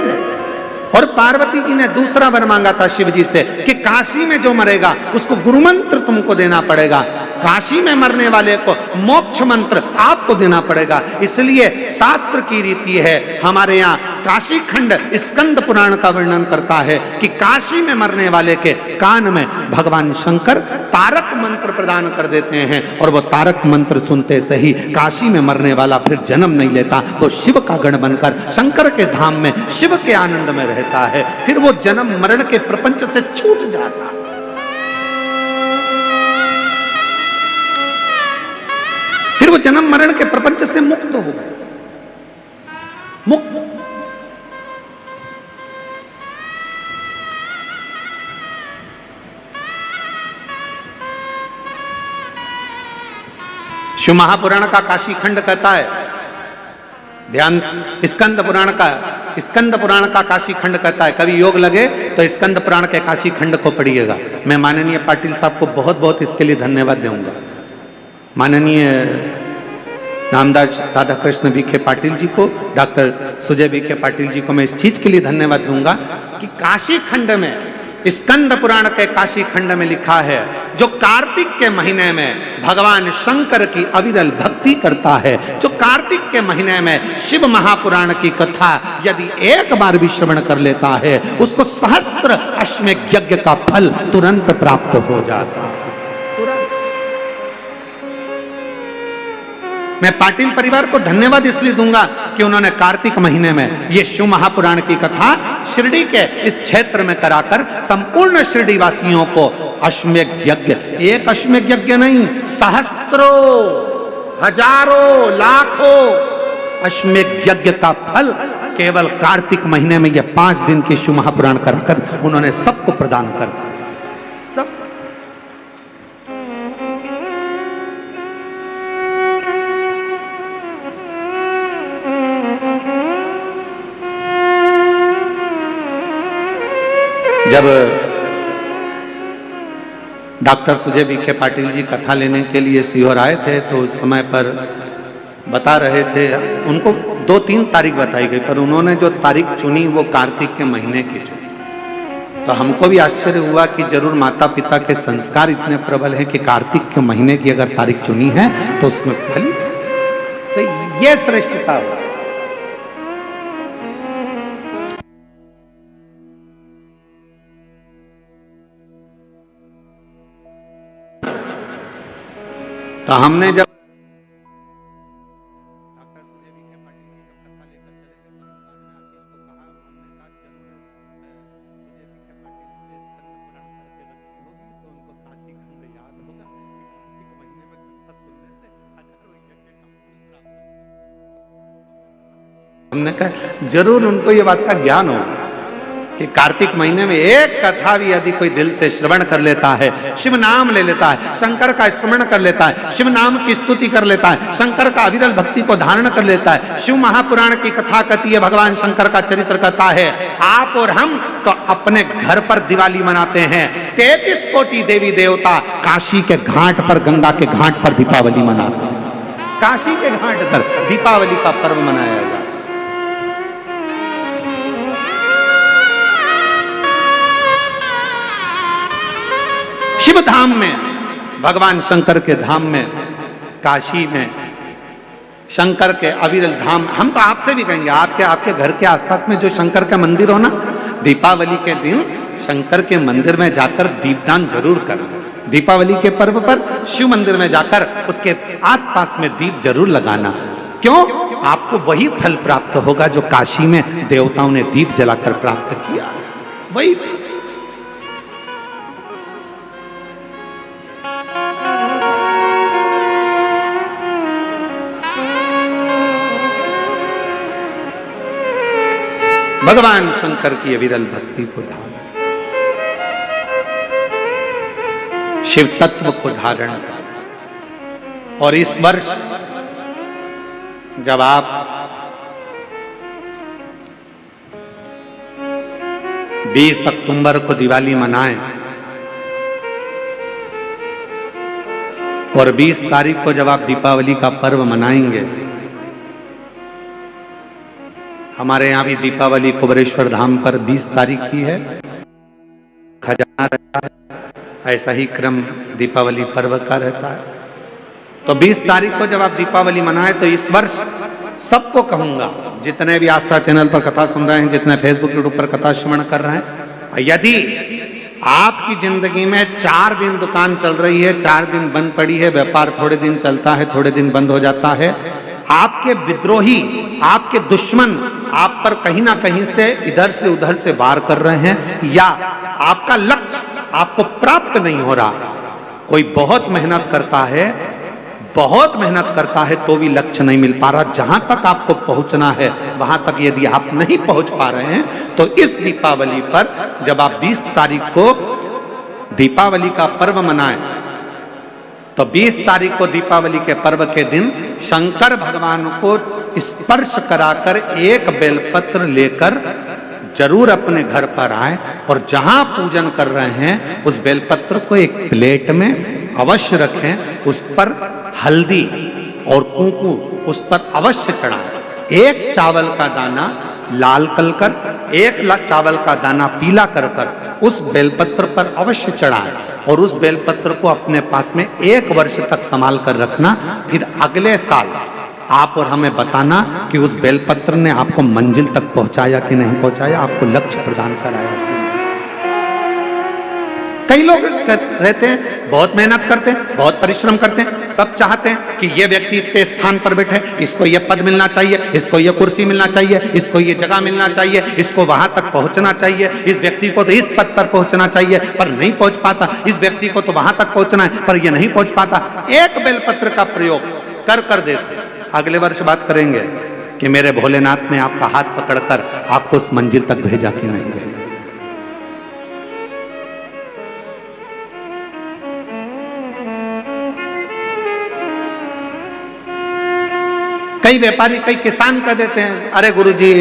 और पार्वती जी ने दूसरा वर मांगा था शिव जी से कि काशी में जो मरेगा उसको गुरु मंत्र तुमको देना पड़ेगा, काशी में मरने वाले को मोक्ष मंत्र आपको देना पड़ेगा। इसलिए शास्त्र की रीति है, हमारे यहाँ काशी खंड स्कंद पुराण का वर्णन करता है कि काशी में मरने वाले के कान में भगवान शंकर तारक मंत्र प्रदान कर देते हैं, और वो तारक मंत्र सुनते से ही काशी में मरने वाला फिर जन्म नहीं लेता, वो शिव का गण बनकर शंकर के धाम में शिव के आनंद में रहता है। फिर वो जन्म मरण के प्रपंच से छूट जाता है। फिर वो जन्म मरण के प्रपंच से मुक्त हो गए, मुक्त। शिव महापुराण का काशी खंड कहता है, ध्यान, स्कंद पुराण का काशी खंड कहता है, कभी योग लगे तो स्कंद पुराण के काशी खंड को पढ़िएगा। मैं माननीय पाटिल साहब को बहुत बहुत इसके लिए धन्यवाद दूंगा। माननीय नामदास राधा कृष्ण विखे पाटिल जी को, डॉक्टर सुजय विखे पाटिल जी को मैं इस चीज के लिए धन्यवाद दूंगा कि काशी खंड में, स्कंद पुराण के काशी खंड में लिखा है, जो कार्तिक के महीने में भगवान शंकर की अविरल भक्ति करता है, जो कार्तिक के महीने में शिव महापुराण की कथा यदि एक बार भी श्रवण कर लेता है, उसको सहस्त्र अश्वमेध यज्ञ का फल तुरंत प्राप्त हो जाता है। मैं पाटिल परिवार को धन्यवाद इसलिए दूंगा कि उन्होंने कार्तिक महीने में ये शिव महापुराण की कथा शिरडी के इस क्षेत्र में कराकर संपूर्ण शिरडी वासियों को अश्वमेध यज्ञ, एक अश्वमेध यज्ञ नहीं, सहस्त्रों हजारों लाखों अश्वमेध यज्ञ का फल केवल कार्तिक महीने में यह 5 दिन के शिव महापुराण कराकर उन्होंने सबको प्रदान कर दिया। सब जब डॉक्टर सुजय विखे पाटिल जी कथा लेने के लिए सीहोर आए थे तो उस समय पर बता रहे थे, उनको 2-3 तारीख बताई गई पर उन्होंने जो तारीख चुनी वो कार्तिक के महीने की चुनी। तो हमको भी आश्चर्य हुआ कि जरूर माता पिता के संस्कार इतने प्रबल हैं कि कार्तिक के महीने की अगर तारीख चुनी है तो उसमें फलित है। तो ये श्रेष्ठता हुआ। तो हमने जब हमने कहा जरूर उनको ये बात का ज्ञान होगा कि कार्तिक महीने में एक कथा भी यदि कोई दिल से श्रवण कर लेता है, शिव नाम ले लेता है, शंकर का स्मरण कर लेता है, शिव नाम की स्तुति कर लेता है, शंकर का अविरल भक्ति को धारण कर लेता है। शिव महापुराण की कथा कहती है, भगवान शंकर का चरित्र कहता है। आप और हम तो अपने घर पर दिवाली मनाते हैं। 33 कोटि देवी देवता काशी के घाट पर, गंगा के घाट पर दीपावली मनाते हैं। काशी के घाट पर दीपावली का पर्व मनाया जाता है। शिव धाम में, भगवान शंकर के धाम में, काशी में, शंकर के अविरल धाम, हम तो आपसे भी कहेंगे आपके घर के आसपास में जो शंकर का मंदिर हो ना, दीपावली के दिन शंकर के मंदिर में जाकर दीपदान जरूर करना। दीपावली के पर्व पर शिव मंदिर में जाकर उसके आसपास में दीप जरूर लगाना। क्यों? आपको वही फल प्राप्त होगा जो काशी में देवताओं ने दीप जलाकर प्राप्त किया, वही। भगवान शंकर की अविरल भक्ति को धारण, शिव तत्व को धारण। और इस वर्ष जब आप बीस अक्टूबर को दिवाली मनाएं और 20 तारीख को जब आप दीपावली का पर्व मनाएंगे, हमारे यहाँ भी दीपावली कुबेरेश्वर धाम पर 20 तारीख की है, खजाना रहता है। ऐसा ही क्रम दीपावली पर्व का रहता है। तो 20 तारीख को जब आप दीपावली मनाए तो इस वर्ष सबको कहूंगा, जितने भी आस्था चैनल पर कथा सुन रहे हैं, जितने फेसबुक यूट्यूब पर कथा श्रवण कर रहे हैं, यदि आपकी जिंदगी में 4 दिन दुकान चल रही है, 4 दिन बंद पड़ी है, व्यापार थोड़े दिन चलता है, थोड़े दिन बंद हो जाता है, आपके विद्रोही, आपके दुश्मन आप पर कहीं ना कहीं से इधर से उधर से वार कर रहे हैं, या आपका लक्ष्य आपको प्राप्त नहीं हो रहा, कोई बहुत मेहनत करता है तो भी लक्ष्य नहीं मिल पा रहा, जहां तक आपको पहुंचना है वहां तक यदि आप नहीं पहुंच पा रहे हैं, तो इस दीपावली पर जब आप 20 तारीख को दीपावली का पर्व मनाएं, तो 20 तारीख को दीपावली के पर्व के दिन शंकर भगवान को स्पर्श कराकर एक बेलपत्र लेकर जरूर अपने घर पर आए और जहां पूजन कर रहे हैं उस बेलपत्र को एक प्लेट में अवश्य रखें, उस पर हल्दी और कुंकू उस पर अवश्य चढ़ाएं। एक चावल का दाना लाल कर, एक चावल का दाना पीला कर उस बेलपत्र पर अवश्य चढ़ाएं और उस बेलपत्र को अपने पास में 1 वर्ष तक संभाल कर रखना। फिर अगले साल आप और हमें बताना कि उस बेलपत्र ने आपको मंजिल तक पहुंचाया कि नहीं पहुंचाया, आपको लक्ष्य प्रदान कराया। कई लोग रहते हैं, बहुत मेहनत करते हैं, बहुत परिश्रम करते हैं, सब चाहते हैं कि ये व्यक्ति इतने स्थान पर बैठे, इसको ये पद मिलना चाहिए, इसको ये कुर्सी मिलना चाहिए, इसको ये जगह मिलना चाहिए, इसको वहां तक पहुंचना चाहिए, इस व्यक्ति को तो इस पद पर पहुंचना चाहिए पर नहीं पहुंच पाता, इस व्यक्ति को तो वहां तक पहुंचना है पर ये नहीं पहुंच पाता। एक बेलपत्र का प्रयोग कर देखो। अगले वर्ष बात करेंगे कि मेरे भोलेनाथ ने आपका हाथ पकड़कर आपको उस मंजिल तक भेजा कि नहीं भेजा। कई व्यापारी, कई किसान कह देते हैं, अरे गुरुजी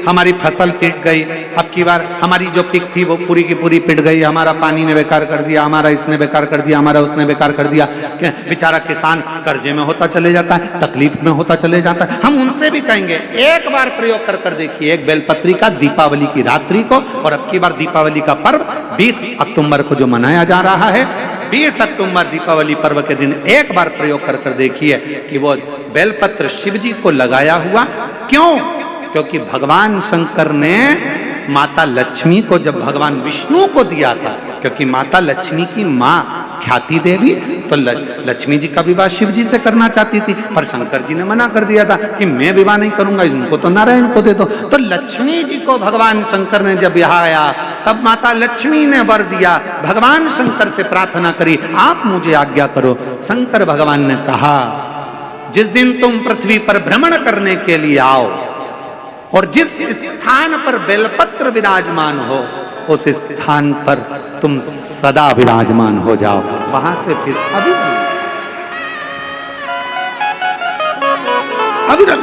हमारी फसल पिट गई, अब की बार हमारी जो पिक थी वो पूरी की पूरी पिट गई, हमारा पानी ने बेकार कर दिया, हमारा इसने बेकार कर दिया, हमारा उसने बेकार कर दिया। बेचारा किसान कर्जे में होता चले जाता है, तकलीफ में होता चले जाता है। हम उनसे भी कहेंगे एक बार प्रयोग कर देखिए, एक बेलपत्री का दीपावली की रात्रि को, और अब की बार दीपावली का पर्व 20 अक्टूबर को जो मनाया जा रहा है, 20 अक्टूबर दीपावली पर्व के दिन एक बार प्रयोग कर देखिए कि वो बेलपत्र शिव जी को लगाया हुआ। क्यों? क्योंकि भगवान शंकर ने माता लक्ष्मी को जब भगवान विष्णु को दिया था, क्योंकि माता लक्ष्मी की माँ ख्याति देवी तो लक्ष्मी जी का विवाह शिव जी से करना चाहती थी, पर शंकर जी ने मना कर दिया था कि मैं विवाह नहीं करूंगा, इनको तो नारायण को दे दो। तो लक्ष्मी जी को भगवान शंकर ने जब यहाँ आया, तब माता लक्ष्मी ने वर दिया, भगवान शंकर से प्रार्थना करी, आप मुझे आज्ञा करो। शंकर भगवान ने कहा, जिस दिन तुम पृथ्वी पर भ्रमण करने के लिए आओ और जिस स्थान पर बेलपत्र विराजमान हो, उस स्थान पर तुम सदा विराजमान हो जाओ। वहां से फिर अविरल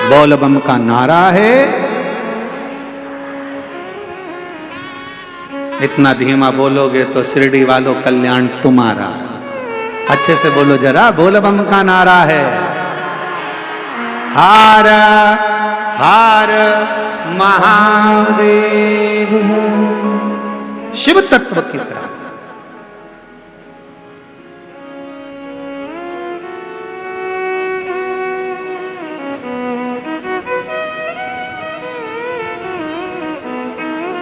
बोल बम का नारा है। इतना धीमा बोलोगे तो शिरडी वालों कल्याण तुम्हारा। अच्छे से बोलो जरा, बोल बम का नारा है, हार हार महादेव। शिव तत्व की प्राप्ति।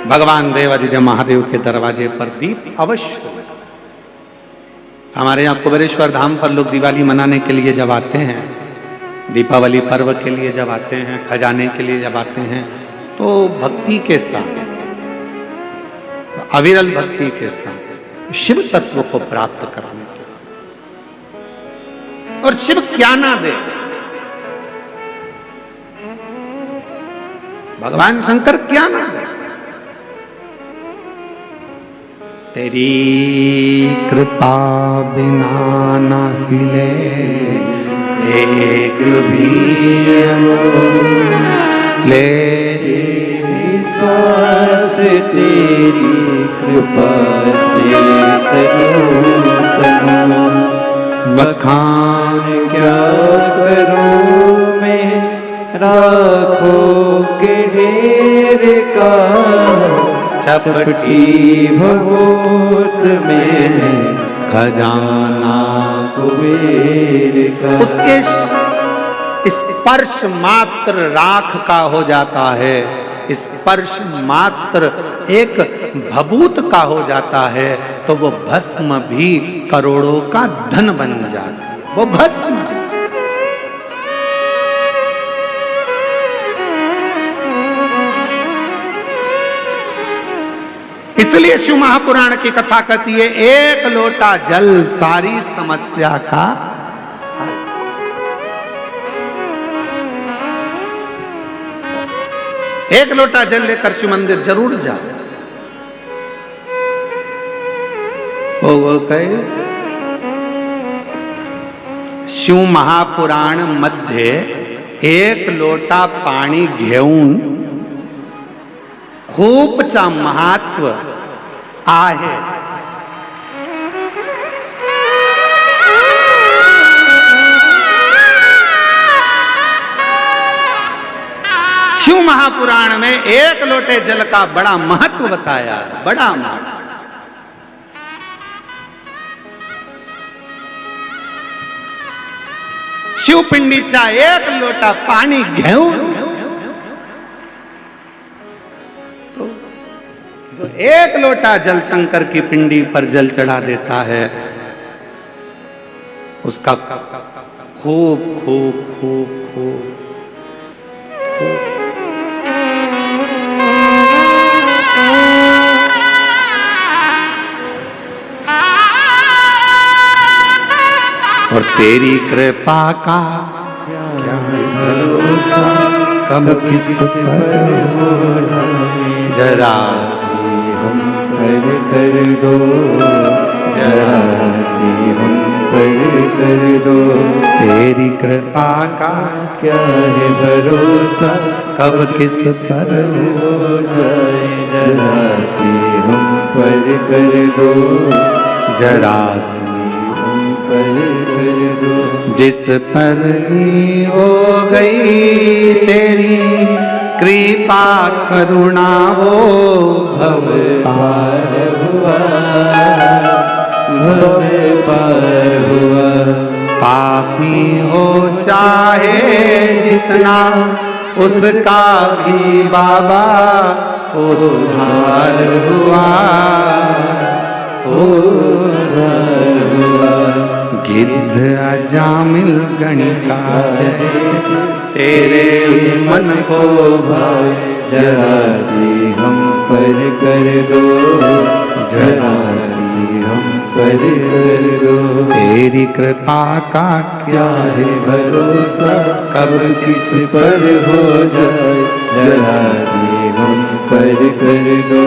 भगवान देवादिदेव महादेव के दरवाजे पर दीप अवश्य। हमारे यहाँ कुबेरेश्वर धाम पर लोग दिवाली मनाने के लिए जब आते हैं, दीपावली पर्व के लिए जब आते हैं, खजाने के लिए जब आते हैं, तो भक्ति के साथ, अविरल भक्ति के साथ शिव तत्व को प्राप्त करने के, और शिव क्या ना दे। भगवान शंकर क्या ना दे। तेरी कृपा बिना न हिले एक भी ले, विश्वास तेरी कृपा से तनु तनु। बखान क्या करूं मैं राखों के ढेर का, चपटी भगोत में खजाना कुबेर का। उसके स्पर्श मात्र राख का हो जाता है, स्पर्श मात्र एक भभूत का हो जाता है, तो वो भस्म भी करोड़ों का धन बन जाती है। वो भस्म इसलिए शिव महापुराण की कथा कहती है, एक लोटा जल सारी समस्या का हल। एक लोटा जल लेकर शिव मंदिर जरूर जाओ। वो कहे शिव महापुराण मध्ये एक लोटा पाणी घेऊन खूपचा महत्व आहे। शिव महापुराण में एक लोटे जल का बड़ा महत्व बताया है, बड़ा महत्व। शिव पिंडीचा एक लोटा पाणी घेऊन, जो एक लोटा जल शंकर की पिंडी पर जल चढ़ा देता है, उसका खूब खूब खूब खूब और तेरी कृपा का क्या है भरोसा, कब किस पर हो जाए, जरा सी हम पर कर दो, जरा सी हम पर कर दो। तेरी कृपा का क्या है भरोसा, कब किस पर हो हो जाए, जरा सी हम पर कर दो, जरा सी हम पर कर दो। जिस पर भी हो गई तेरी कृपा करुणा वो भव पार हुआ, भव पार हुआ। पापी हो चाहे जितना उसका भी बाबा उद्धार हुआ, उद्धार हुआ। गिद्ध अजामिल गणिका जैसे तेरे मन को भाए, जरा सी हम पर कर दो, जरा सी हम पर कर दो। तेरी कृपा का क्या है भरोसा, कब किस पर हो जाए, जरा सी हम पर कर दो,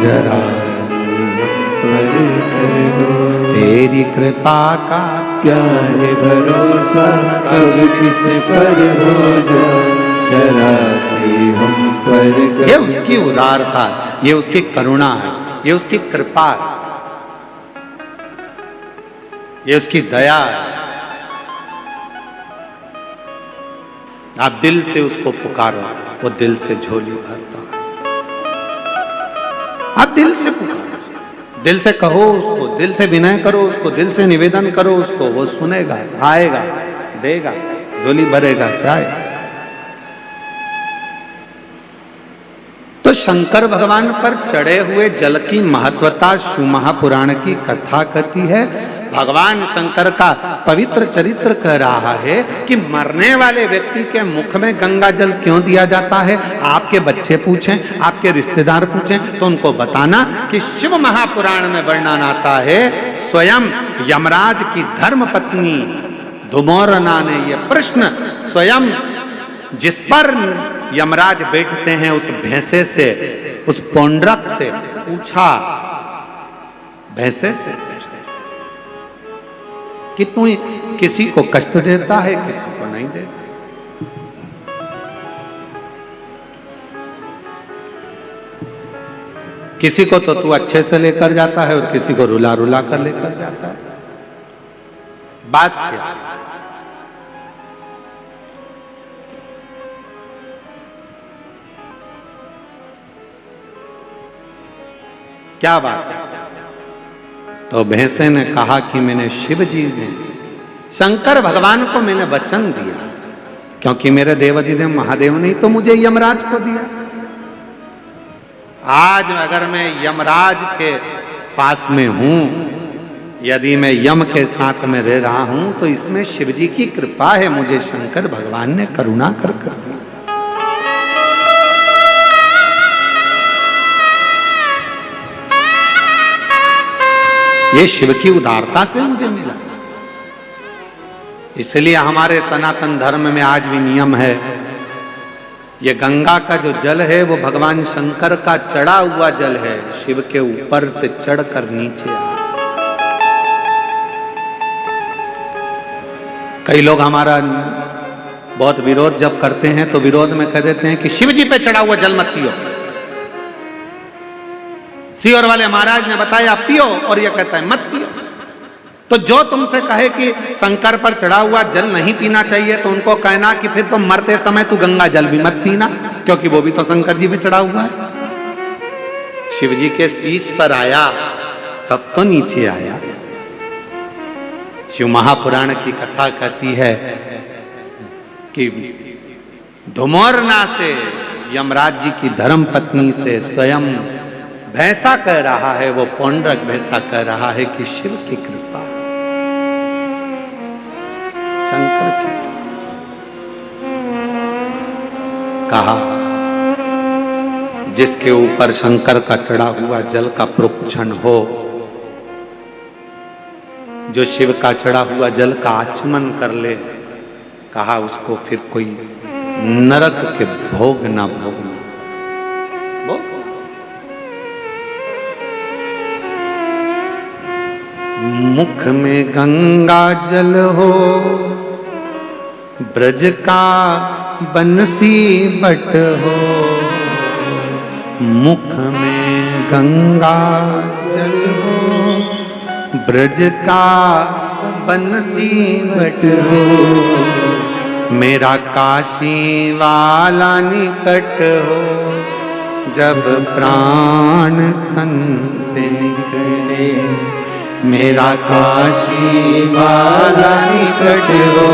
जरा पर कर दो। तेरी कृपा का क्या है भरोसा, कब किस पर हो जाए, जरा सी हम पर कर। ये उसकी उदारता, ये उसकी करुणा है, ये उसकी कृपा है, ये उसकी दया है। आप दिल से उसको पुकारो, वो दिल से झोली भरता है। आप दिल से पुकारो, दिल से कहो उसको, दिल से विनय करो उसको, दिल से निवेदन करो उसको, वो सुनेगा, आएगा, देगा, झोली भरेगा, जाएगा। तो शंकर भगवान पर चढ़े हुए जल की महत्वता शिव महापुराण की कथा कहती है। भगवान शंकर का पवित्र चरित्र कह रहा है कि मरने वाले व्यक्ति के मुख में गंगा जल क्यों दिया जाता है। आपके बच्चे पूछें, आपके रिश्तेदार पूछें तो उनको बताना कि शिव महापुराण में वर्णन आता है, स्वयं यमराज की धर्म पत्नी धुमोरना ने यह प्रश्न स्वयं जिस पर यमराज बैठते हैं उस भैंसे से, उस पौंड्रक से पूछा, भैंसे से कि तू किसी को कष्ट देता है, किसी को नहीं देता। किसी को तो तू अच्छे से लेकर जाता है और किसी को रुला रुला कर लेकर जाता है। बात क्या? क्या बात है? तो भैंसे ने कहा कि मैंने शिव जी ने, शंकर भगवान को मैंने वचन दिया, क्योंकि मेरे देवाधिदेव महादेव ने तो मुझे यमराज को दिया। आज अगर मैं यमराज के पास में हूं, यदि मैं यम के साथ में रह रहा हूं, तो इसमें शिव जी की कृपा है, मुझे शंकर भगवान ने करुणा कर दिया। ये शिव की उदारता से मुझे मिला। इसलिए हमारे सनातन धर्म में आज भी नियम है, ये गंगा का जो जल है वो भगवान शंकर का चढ़ा हुआ जल है, शिव के ऊपर से चढ़कर नीचे आ। कई लोग हमारा बहुत विरोध जब करते हैं तो विरोध में कह देते हैं कि शिव जी पे चढ़ा हुआ जल मत पियो। सीहोर वाले महाराज ने बताया पियो, और यह कहता है मत पियो। तो जो तुमसे कहे कि शंकर पर चढ़ा हुआ जल नहीं पीना चाहिए, तो उनको कहना कि फिर तो मरते समय तू गंगा जल भी मत पीना, क्योंकि वो भी तो शंकर जी पे चढ़ा हुआ है। शिव जी के शीश पर आया तब तो नीचे आया। शिव महापुराण की कथा कहती है कि धुमोरना से, यमराज जी की धर्म पत्नी से स्वयं भैंसा कह रहा है, वो पौंड्रक भैंसा कह रहा है कि शिव की कृपा, शंकर की। कहा जिसके ऊपर शंकर का चढ़ा हुआ जल का प्रोक्षण हो, जो शिव का चढ़ा हुआ जल का आचमन कर ले, कहा उसको फिर कोई नरक के भोग ना भोगना। मुख में गंगा जल हो, ब्रज का बंसी बट हो। मुख में गंगा जल हो, ब्रज का बंसी बट हो। मेरा काशी वाला निकट हो, जब प्राण तन से निकले। मेरा काशी वाला निकट हो,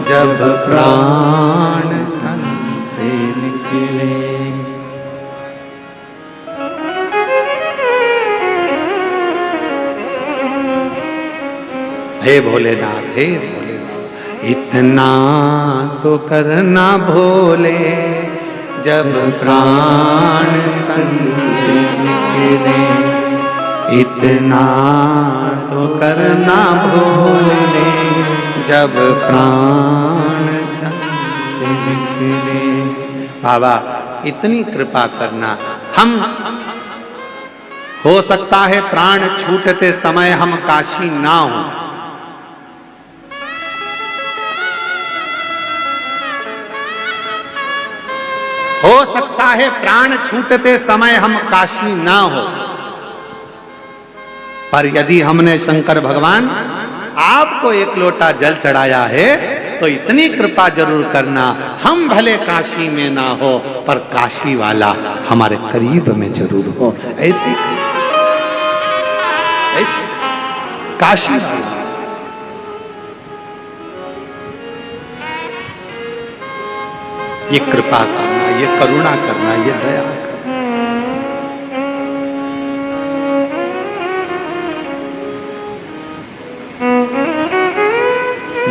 जब प्राण तन से निकले। हे भोलेनाथ, हे भोलेनाथ, इतना तो करना भोले, जब प्राण तन से निकले। इतना तो करना भोले, जब प्राण तन से निकले। बाबा इतनी कृपा करना। हम हो सकता है प्राण छूटते समय हम काशी ना हो, हो सकता है प्राण छूटते समय हम काशी ना हो, पर यदि हमने शंकर भगवान आपको एक लोटा जल चढ़ाया है तो इतनी कृपा जरूर करना, हम भले काशी में ना हो पर काशी वाला हमारे करीब में जरूर हो। ऐसे ऐसे काशी वाला। ये कृपा करना, ये करुणा करना, ये दया करना।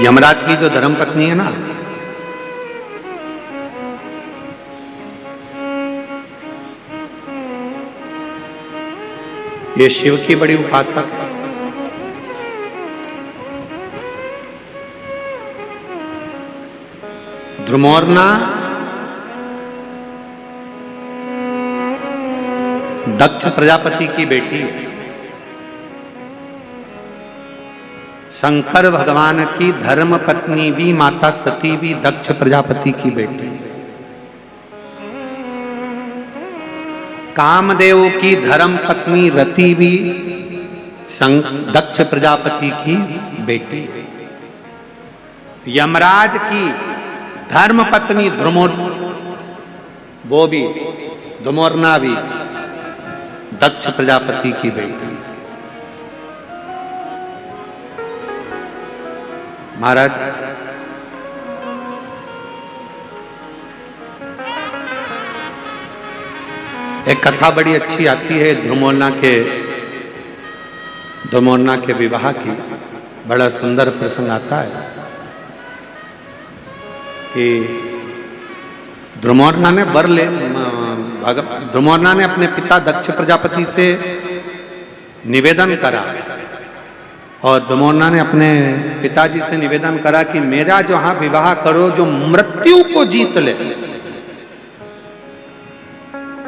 यमराज की जो धर्मपत्नी है ना, ये शिव की बड़ी उपासक है। ध्रुमोर्ना दक्ष प्रजापति की बेटी है। शंकर भगवान की धर्म पत्नी भी, माता सती भी दक्ष प्रजापति की बेटी है। कामदेव की धर्म पत्नी रति भी दक्ष प्रजापति की बेटी है। यमराज की धर्म पत्नी वो भी धुमोरना भी दक्ष प्रजापति की बेटी। महाराज एक कथा बड़ी अच्छी आती है धुमोरना के विवाह की। बड़ा सुंदर प्रसंग आता है कि ध्रुमोरना ने अपने पिता दक्ष प्रजापति से निवेदन करा, और ध्रुमोरना ने अपने पिताजी से निवेदन करा कि मेरा जो हाँ विवाह करो जो मृत्यु को जीत ले,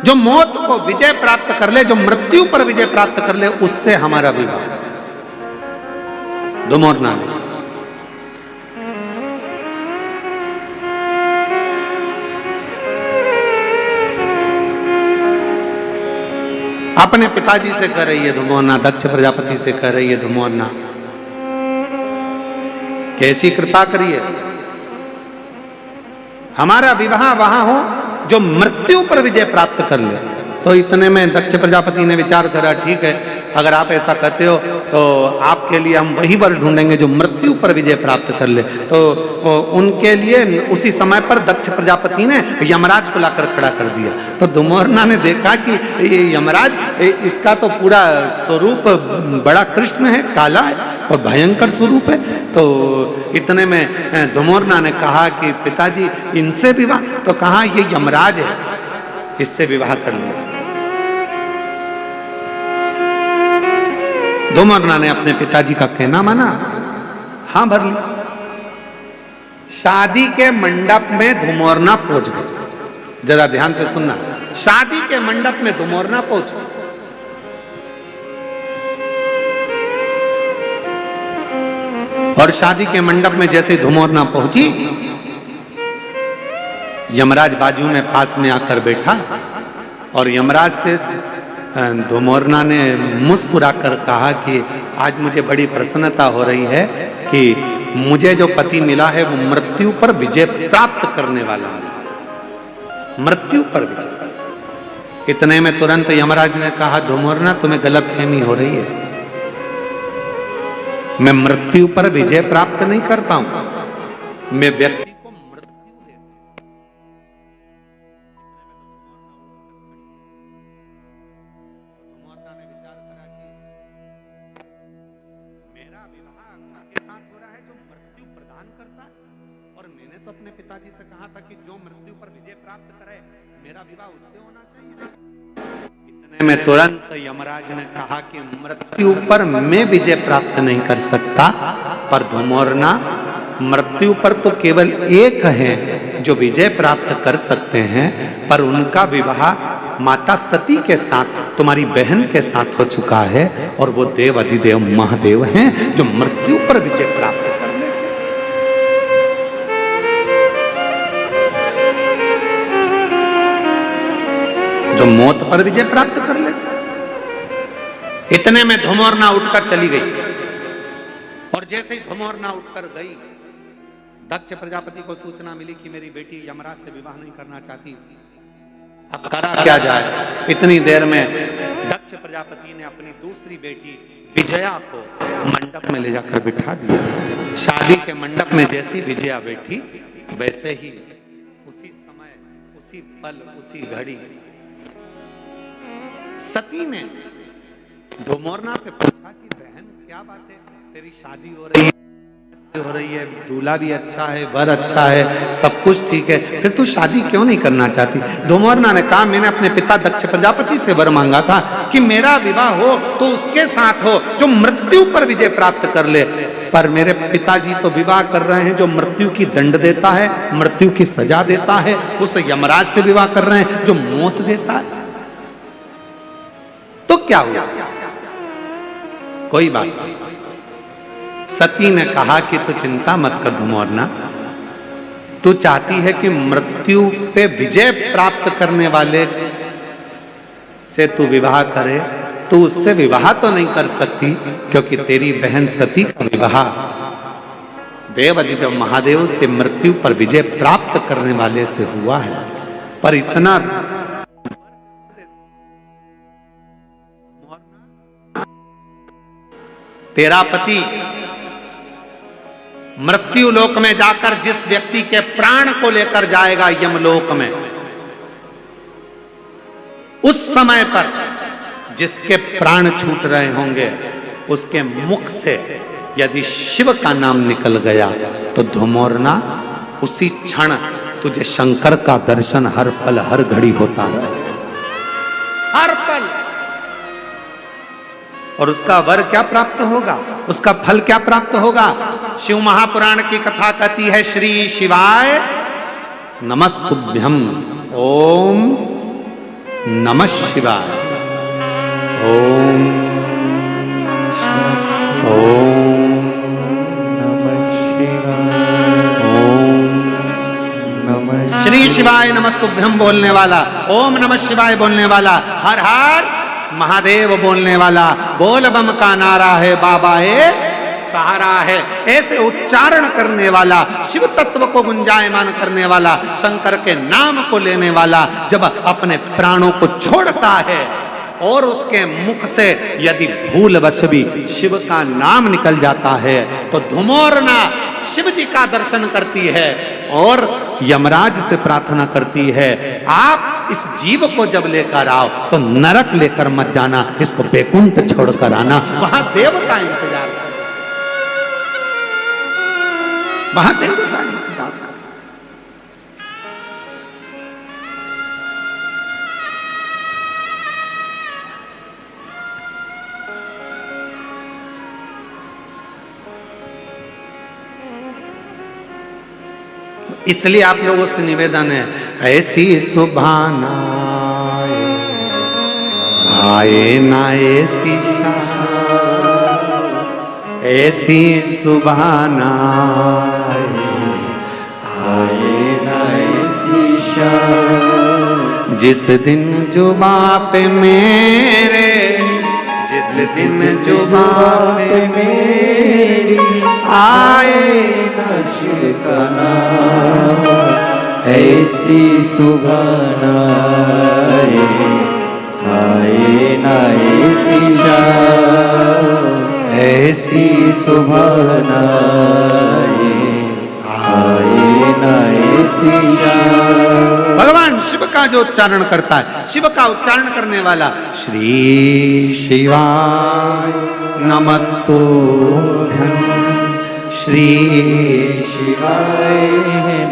जो मौत को विजय प्राप्त कर ले, जो मृत्यु पर विजय प्राप्त कर ले, उससे हमारा विवाह। ध्रुमोरना ने अपने पिताजी से कह रही है धुमोरना, दक्ष प्रजापति से कह रही है धुमोरना, कैसी कृपा करिए, हमारा विवाह वहां हो जो मृत्यु पर विजय प्राप्त कर ले। तो इतने में दक्ष प्रजापति ने विचार करा, ठीक है अगर आप ऐसा कहते हो तो आपके लिए हम वही वर ढूंढेंगे जो मृत्यु पर विजय प्राप्त कर ले। तो उनके लिए उसी समय पर दक्ष प्रजापति ने यमराज को लाकर खड़ा कर दिया। तो धुमोरना ने देखा कि ये यमराज, इसका तो पूरा स्वरूप बड़ा कृष्ण है, काला है और भयंकर स्वरूप है। तो इतने में धुमोरना ने कहा कि पिताजी इनसे विवाह, तो कहा ये यमराज है, इससे विवाह कर लीजिए। धूमरना ने अपने पिताजी का कहना माना, हां भर ली। शादी के मंडप में धूमरना पहुंच गए। जरा ध्यान से सुनना, शादी के मंडप में धूमरना पहुंच गए। और शादी के मंडप में जैसे धूमरना पहुंची, यमराज बाजू में पास में आकर बैठा और यमराज से धूमरना ने मुस्कुराकर कहा कि आज मुझे बड़ी प्रसन्नता हो रही है कि मुझे जो पति मिला है वो मृत्यु पर विजय प्राप्त करने वाला है, मृत्यु पर विजय। इतने में तुरंत यमराज ने कहा, धूमरना तुम्हें गलतफहमी हो रही है, मैं मृत्यु पर विजय प्राप्त नहीं करता हूं, मैं व्यक्ति को मृत्यु देता हूं। धूमरना ने विचार करा कि मेरा विवाह उसके साथ हो रहा है जो मृत्यु प्रदान करता है, और मैंने तो अपने पिताजी से कहा था कि जो मृत्यु पर विजय प्राप्त करे मेरा विवाह उससे होना चाहिए। इतने में तुरंत यमराज ने कहा कि मृत्यु पर मैं विजय प्राप्त नहीं कर सकता, पर धूमरना मृत्यु पर तो केवल एक है जो विजय प्राप्त कर सकते हैं, पर उनका विवाह माता सती के साथ, तुम्हारी बहन के साथ हो चुका है, और वो देव अधिदेव महादेव हैं जो मृत्यु पर विजय प्राप्त कर लेते। जो मौत पर विजय प्राप्त कर ले। इतने में धूमरना उठकर चली गई, और जैसे ही धूमरना उठकर गई, दक्ष प्रजापति को सूचना मिली कि मेरी बेटी यमराज से विवाह नहीं करना चाहती, अब करा क्या जाए। इतनी देर में दक्ष प्रजापति ने अपनी दूसरी बेटी विजया को मंडप में ले जाकर बिठा दिया। शादी के मंडप में जैसी विजया बैठी, वैसे ही उसी समय, उसी पल, उसी घड़ी सती ने धूमरना से पूछा कि बहन क्या बात है, तेरी शादी हो रही है, दूल्हा भी अच्छा है, वर अच्छा है, सब कुछ ठीक है, फिर तू शादी क्यों नहीं करना चाहती। धूमरना ने कहा, मैंने अपने पिता दक्ष प्रजापति से वर मांगा था कि मेरा विवाह हो तो उसके साथ हो जो मृत्यु पर विजय प्राप्त कर ले, पर मेरे पिताजी तो विवाह कर रहे हैं जो मृत्यु की दंड देता है, मृत्यु की सजा देता है, उस यमराज से विवाह कर रहे हैं जो मौत देता है। तो क्या हुआ, कोई बात नहीं। सती ने कहा कि तू चिंता मत कर धूमरना, तू चाहती है कि मृत्यु पे विजय प्राप्त करने वाले से तू विवाह करे, तू उससे विवाह तो नहीं कर सकती, क्योंकि तेरी बहन सती का विवाह देव अधिदेव महादेव से मृत्यु पर विजय प्राप्त करने वाले से हुआ है। पर इतना तेरा पति मृत्यु लोक में जाकर जिस व्यक्ति के प्राण को लेकर जाएगा यमलोक में, उस समय पर जिसके प्राण छूट रहे होंगे, उसके मुख से यदि शिव का नाम निकल गया तो धूमरना उसी क्षण तुझे शंकर का दर्शन हर पल हर घड़ी होता है, हर पल। और उसका वर क्या प्राप्त होगा, उसका फल क्या प्राप्त होगा। शिव महापुराण की कथा कहती है, श्री शिवाय नमस्तुभ्यम, ओम नमः शिवाय, ओम ओम नमः शिवाय, ओम नमः श्री शिवाय नमस्तुभ्यम बोलने वाला, ओम नमः शिवाय बोलने वाला, हर हर महादेव बोलने वाला, बोल बम का नारा है, बाबा है सहारा है, ऐसे उच्चारण करने वाला, शिव तत्व को गुंजायमान करने वाला, शंकर के नाम को लेने वाला, जब अपने प्राणों को छोड़ता है और उसके मुख से यदि भूलवश भी शिव का नाम निकल जाता है तो धूमरना शिव जी का दर्शन करती है और यमराज से प्रार्थना करती है, आप इस जीव को जब लेकर आओ तो नरक लेकर मत जाना, इसको बैकुंठ छोड़कर आना, वहां देवता इंतजार कर, वहां देवता इंतजार कर। इसलिए आप लोगों से निवेदन है, ऐसी सुभान आए ना ऐसी शाम, ऐसी सुभान आए ना ऐसी शाम, जिस दिन जुबां पे मेरे, जिस दिन जुबां पे मेरी आए ना शिव का नाम, ऐसी सुभान आए ना ऐसी शाम, ऐसी सुभान आए ना ऐसी शाम। भगवान शिव का जो उच्चारण करता है, शिव का उच्चारण करने वाला, श्री शिवाय नमस्तुभ्यं, श्री शिवाय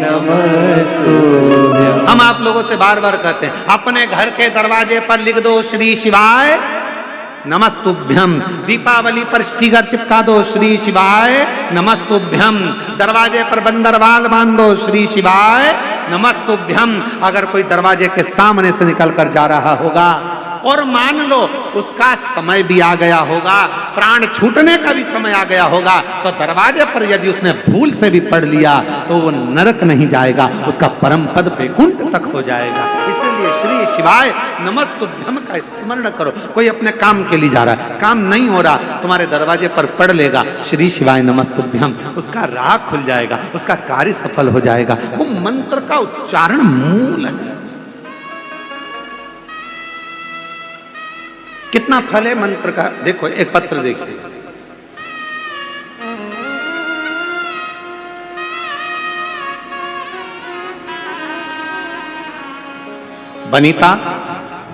नमस्तुभ्यं। हम आप लोगों से बार बार कहते हैं, अपने घर के दरवाजे पर लिख दो श्री शिवाय नमस्तुभ्यम, दीपावली पर स्टिकर चिपका दो श्री शिवाय नमस्तुभ्यम, दरवाजे पर बंदरवाल बांध दो श्री शिवाय नमस्तुभ्यम। अगर कोई दरवाजे के सामने से निकल कर जा रहा होगा और मान लो उसका समय भी आ गया होगा, प्राण छूटने का भी समय आ गया होगा, तो दरवाजे पर यदि उसने भूल से भी पढ़ लिया तो वो नरक नहीं जाएगा, उसका परम पद वैकुंठ तक हो जाएगा। इसलिए श्री शिवाय नमस्तुभ्यम का स्मरण करो। कोई अपने काम के लिए जा रहा है, काम नहीं हो रहा, तुम्हारे दरवाजे पर पढ़ लेगा श्री शिवाय नमस्तुभ्यम, उसका राह खुल जाएगा, उसका कार्य सफल हो जाएगा। वो मंत्र का उच्चारण मूल है। कितना फल है मंत्र का, देखो एक पत्र देखिए, बनीता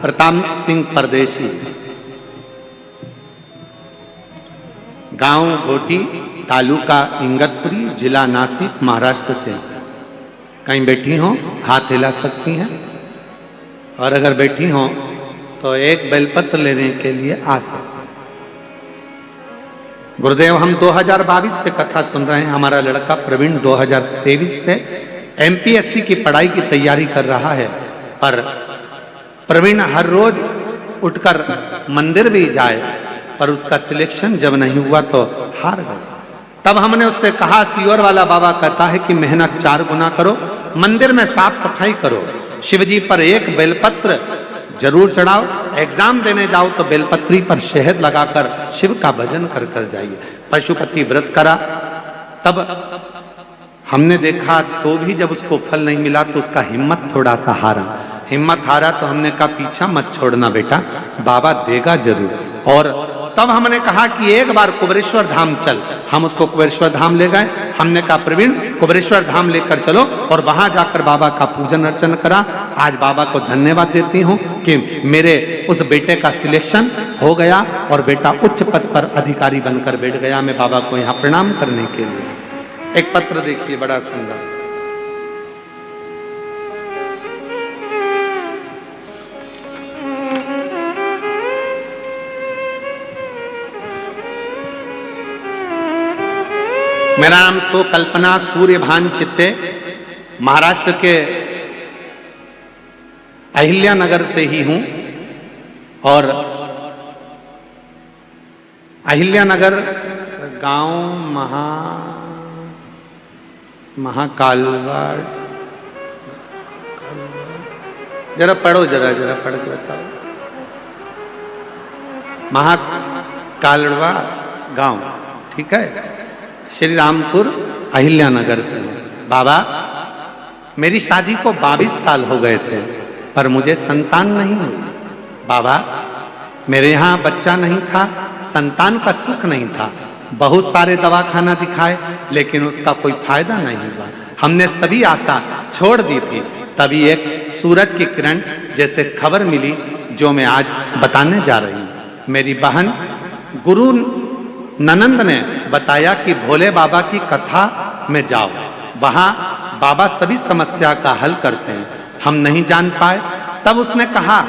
प्रताप सिंह परदेशी, गांव घोटी, तालुका इंगतपुरी, जिला नासिक, महाराष्ट्र से। कहीं बैठी हो हाथ हिला सकती हैं, और अगर बैठी हो तो एक बेलपत्र लेने के लिए आ सकते। गुरुदेव हम 2022 से कथा सुन रहे हैं, हमारा लड़का प्रवीण 2023 से एमपीएससी की पढ़ाई की तैयारी कर रहा है, पर प्रवीण हर रोज उठकर मंदिर भी जाए, पर उसका सिलेक्शन जब नहीं हुआ तो हार गए। तब हमने उससे कहा, सियोर वाला बाबा कहता है कि मेहनत 4 गुना करो, मंदिर में साफ सफाई करो, शिवजी पर एक बेलपत्र जरूर चढ़ाओ, एग्जाम देने जाओ तो बेलपत्री पर शहद लगाकर शिव का भजन कर कर जाइए। पशुपति व्रत करा, तब हमने देखा तो भी जब उसको फल नहीं मिला तो उसका हिम्मत थोड़ा सा हारा। हिम्मत हारा तो हमने कहा पीछा मत छोड़ना बेटा, बाबा देगा जरूर। और तब हमने कहा कि एक बार कुबेरेश्वर धाम चल, हम उसको कुबेरेश्वर धाम ले गए। हमने कहा प्रवीण कुबेरेश्वर धाम लेकर चलो, और वहां जाकर बाबा का पूजन अर्चन करा। आज बाबा को धन्यवाद देती हूँ कि मेरे उस बेटे का सिलेक्शन हो गया और बेटा उच्च पद पर अधिकारी बनकर बैठ गया। मैं बाबा को यहाँ प्रणाम करने के लिए। एक पत्र देखिए बड़ा सुंदर, मेरा नाम सो कल्पना सूर्यभान चित्ते, महाराष्ट्र के अहिल्या नगर से ही हूं, और अहिल्या नगर गांव महाकालवाड़, जरा पढ़ो, जरा पढ़ के बताओ। महाकालवा गांव, ठीक है, श्री रामपुर अहिल्या नगर से। बाबा मेरी शादी को 22 साल हो गए थे, पर मुझे संतान नहीं हुई। बाबा मेरे यहाँ बच्चा नहीं था, संतान का सुख नहीं था, बहुत सारे दवाखाना दिखाए लेकिन उसका कोई फायदा नहीं हुआ। हमने सभी आशा छोड़ दी थी। तभी एक सूरज की किरण जैसे खबर मिली जो मैं आज बताने जा रही हूँ। मेरी बहन गुरु ननंद ने बताया कि भोले बाबा की कथा में जाओ, वहां बाबा सभी समस्या का हल करते हैं। हम नहीं जान पाए, तब उसने कहा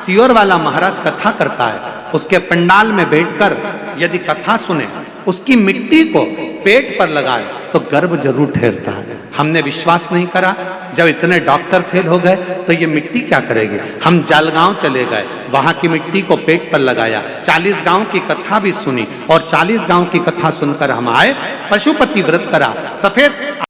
सियोर वाला महाराज कथा करता है, उसके पंडाल में बैठकर यदि कथा सुने, उसकी मिट्टी को पेट पर लगाए तो गर्भ जरूर ठहरता है। हमने विश्वास नहीं करा। जब इतने डॉक्टर फेल हो गए तो ये मिट्टी क्या करेगी। हम जलगांव चले गए, वहां की मिट्टी को पेट पर लगाया, 40 गांव की कथा भी सुनी और 40 गांव की कथा सुनकर हम आए, पशुपति व्रत करा, सफेद